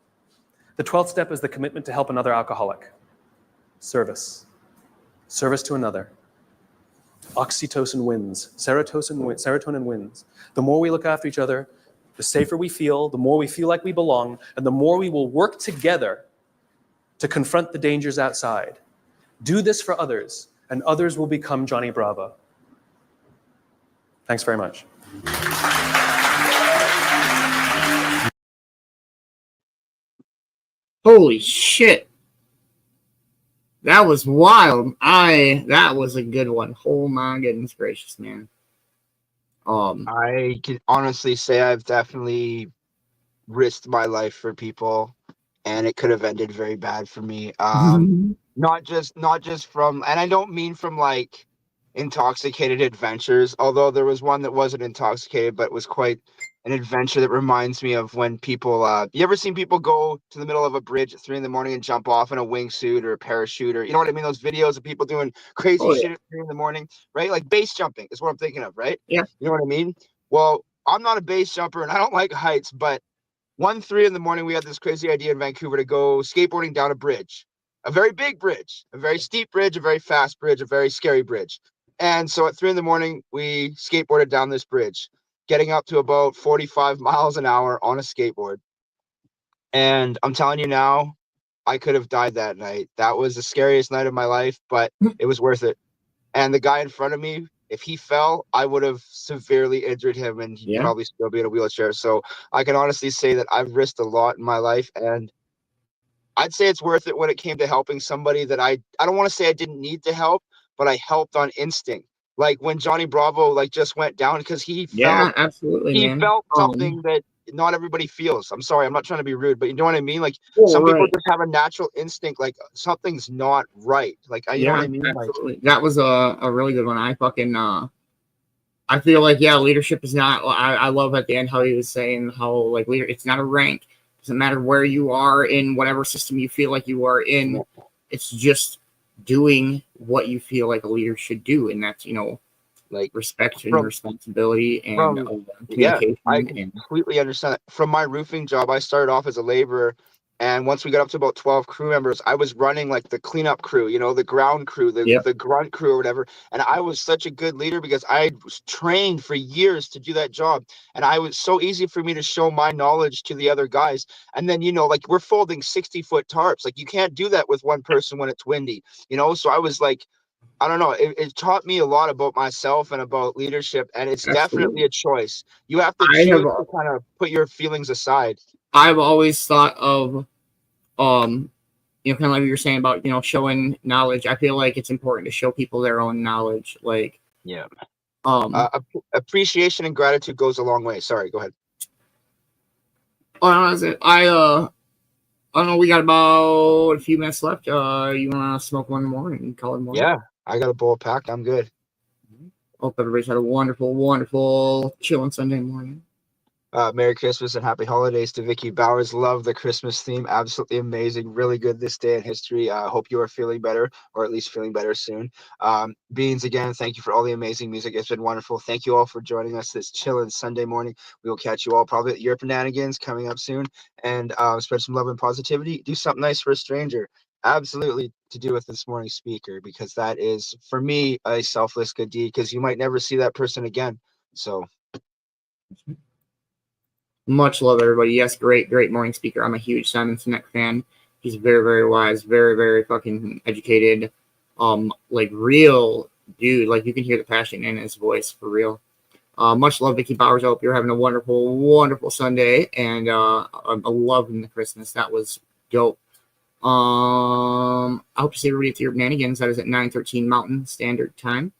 The 12th step is the commitment to help another alcoholic. Service. Service to another. oxytocin wins, serotonin wins. The more we look after each other, the safer we feel, the more we feel like we belong, and the more we will work together to confront the dangers outside. Do this for others, and others will become Johnny Bravo. Thanks very much. Holy shit. That was wild. That was a good one. Oh my goodness gracious, man. I can honestly say I've definitely risked my life for people, and it could have ended very bad for me. Not just from, and I don't mean from like intoxicated adventures, although there was one that wasn't intoxicated, but was quite an adventure that reminds me of when people, you ever seen people go to the middle of a bridge at 3 a.m. and jump off in a wingsuit or a parachute, or you know what I mean? Those videos of people doing crazy shit at 3 a.m, right? Like base jumping is what I'm thinking of, right? Yeah. You know what I mean? Well, I'm not a base jumper and I don't like heights, but 3 a.m, we had this crazy idea in Vancouver to go skateboarding down a bridge, a very big bridge, a very steep bridge, a very fast bridge, a very scary bridge. And so at 3 a.m, we skateboarded down this bridge, getting up to about 45 miles an hour on a skateboard. And I'm telling you now, I could have died that night. That was the scariest night of my life, but it was worth it. And the guy in front of me, if he fell, I would have severely injured him, and he'd probably still be in a wheelchair. So I can honestly say that I've risked a lot in my life, and I'd say it's worth it when it came to helping somebody that I don't want to say I didn't need to help, but I helped on instinct. Like when Johnny Bravo like just went down because he felt absolutely, he man. felt something that not everybody feels. I'm sorry, I'm not trying to be rude, but you know what I mean? Like some people just have a natural instinct, like something's not right. Like you know what I mean? Absolutely. Like, that was a really good one. I feel like leadership is not. I love at the end how he was saying how like leader. It's not a rank. It doesn't matter where you are in whatever system you feel like you are in. It's just doing what you feel like a leader should do, and that's like respect and responsibility and communication. I completely understand that. From my roofing job, I started off as a laborer, and once we got up to about 12 crew members, I was running like the cleanup crew, the ground crew, the grunt crew or whatever. And I was such a good leader because I was trained for years to do that job, and I was so easy for me to show my knowledge to the other guys. And then like we're folding 60-foot tarps, like you can't do that with one person when it's windy, so I was like, I don't know. It taught me a lot about myself and about leadership, and it's definitely a choice. You have to choose to kind of put your feelings aside. I've always thought of, kind of like what you're saying about, showing knowledge. I feel like it's important to show people their own knowledge. Like, appreciation and gratitude goes a long way. Sorry, go ahead. I don't know. We got about a few minutes left. You want to smoke one more and call it more? Yeah, I got a bowl packed. I'm good. Hope everybody's had a wonderful, wonderful Chillin Sunday morning. Merry Christmas and happy holidays to Vicki Bowers. Love the Christmas theme. Absolutely amazing. Really good this day in history. Hope you are feeling better, or at least feeling better soon. Beanz, again, thank you for all the amazing music. It's been wonderful. Thank you all for joining us this Chillin Sunday morning. We will catch you all probably at your Shenanigans coming up soon. And spread some love and positivity. Do something nice for a stranger. Absolutely to do with this morning's speaker, because that is, for me, a selfless good deed, because you might never see that person again. So much love, everybody. Yes, great morning speaker. I'm a huge Simon Sinek fan. He's very, very wise, very, very fucking educated. Like real dude. Like you can hear the passion in his voice for real. Much love, Vicki Bowers. I hope you're having a wonderful, wonderful Sunday, and I'm loving the Christmas. That was dope. I hope to see everybody at your Shenanigans. That is at 9:13 Mountain Standard Time.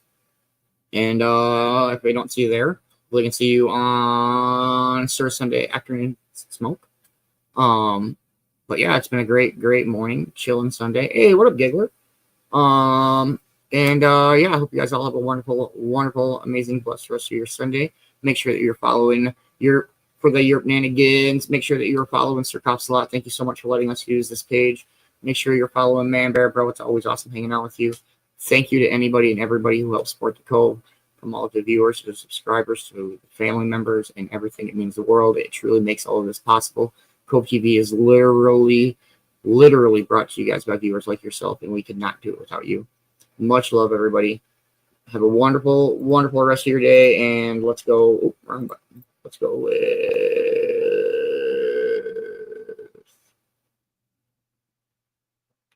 And if I don't see you there, we can see you on Sunday afternoon smoke. But yeah, it's been a great morning, Chillin Sunday. Hey, what up, Giggler? I hope you guys all have a wonderful, amazing, blessed rest of your Sunday. Make sure that you're following for the Europe Shenanigans. Make sure that you're following Sir Cops a lot. Thank you so much for letting us use this page. Make sure you're following Man-Bear, bro. It's always awesome hanging out with you. Thank you to anybody and everybody who helps support the Cove. From all of the viewers to the subscribers to the family members and everything. It means the world. It truly makes all of this possible. Cove TV is literally brought to you guys by viewers like yourself, and we could not do it without you. Much love, everybody. Have a wonderful, wonderful rest of your day, and let's go. Oh, wrong button. Let's go with.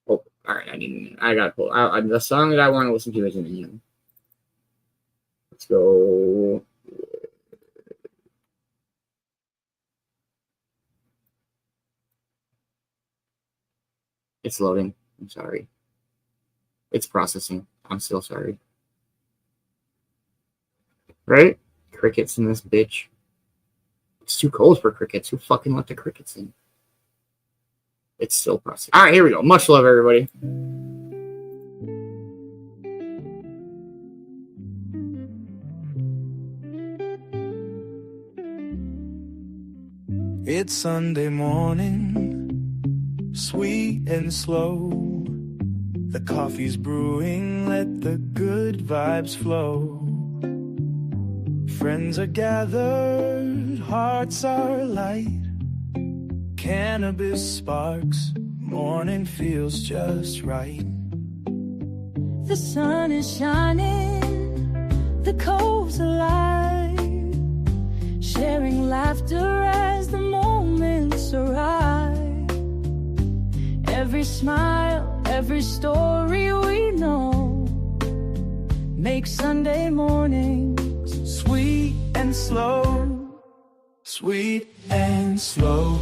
Oh, all right. I got to pull. The song that I want to listen to is in the end. Let's go. It's loading. I'm sorry. It's processing. I'm still sorry. Right? Crickets in this bitch. It's too cold for crickets. Who fucking let the crickets in? It's still processing. All right, here we go. Much love, everybody. It's Sunday morning, sweet and slow. The coffee's brewing, let the good vibes flow. Friends are gathered, hearts are light. Cannabis sparks, morning feels just right. The sun is shining, the cove's alive, sharing laughter as the moments arrive. Every smile, every story we know makes Sunday mornings sweet and slow, sweet and slow,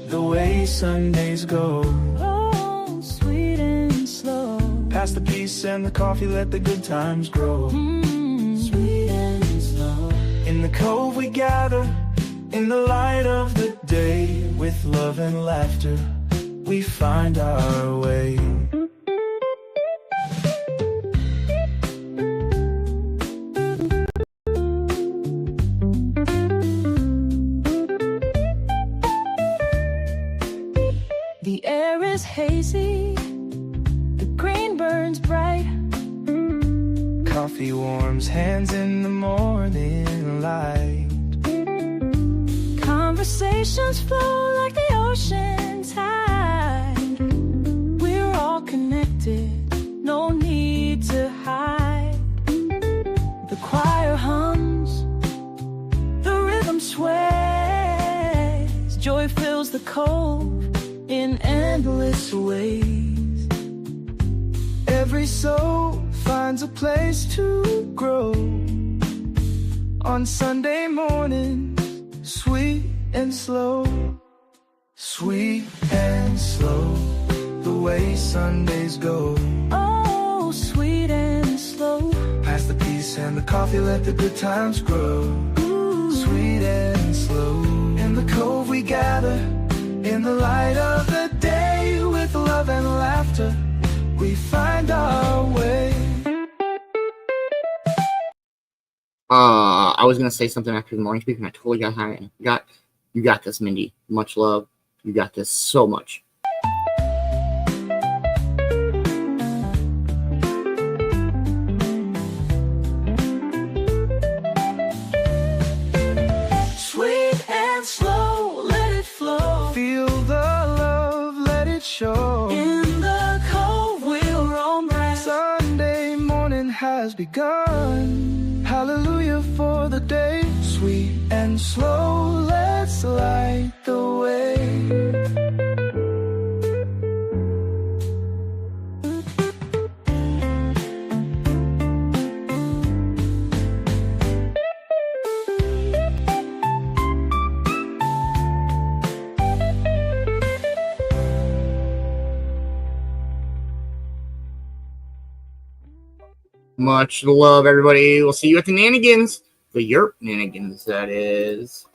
the way Sundays go. Oh, sweet and slow. Pass the peace and the coffee, let the good times grow. Sweet and slow. In the Cove we gather, in the light of the day. With love and laughter, we find our way. The air is hazy, the green burns bright. Coffee warms hands in the morning light. Conversations flow like the ocean tide. We're all connected, no need to hide. The choir hums, the rhythm sways. Joy fills the cove in endless ways. Every soul finds a place to grow. On Sunday morning, sweet and slow, sweet and slow, the way Sundays go. Oh, sweet and slow. Pass the peace and the coffee, let the good times grow. Sweet and slow. In the Cove we gather, in the light of the day. With love and laughter, we find our way. I was gonna say something after the morning speak, and I totally got high. You got this, Mindy. Much love. You got this so much. Sweet and slow, let it flow. Feel the love, let it show. In the Cove we'll roam right. Sunday morning has begun. Hallelujah for the day. Sweet and slow, let's light the way. Much love, everybody. We'll see you at the Nanigans. The Yerp Nanigans, that is.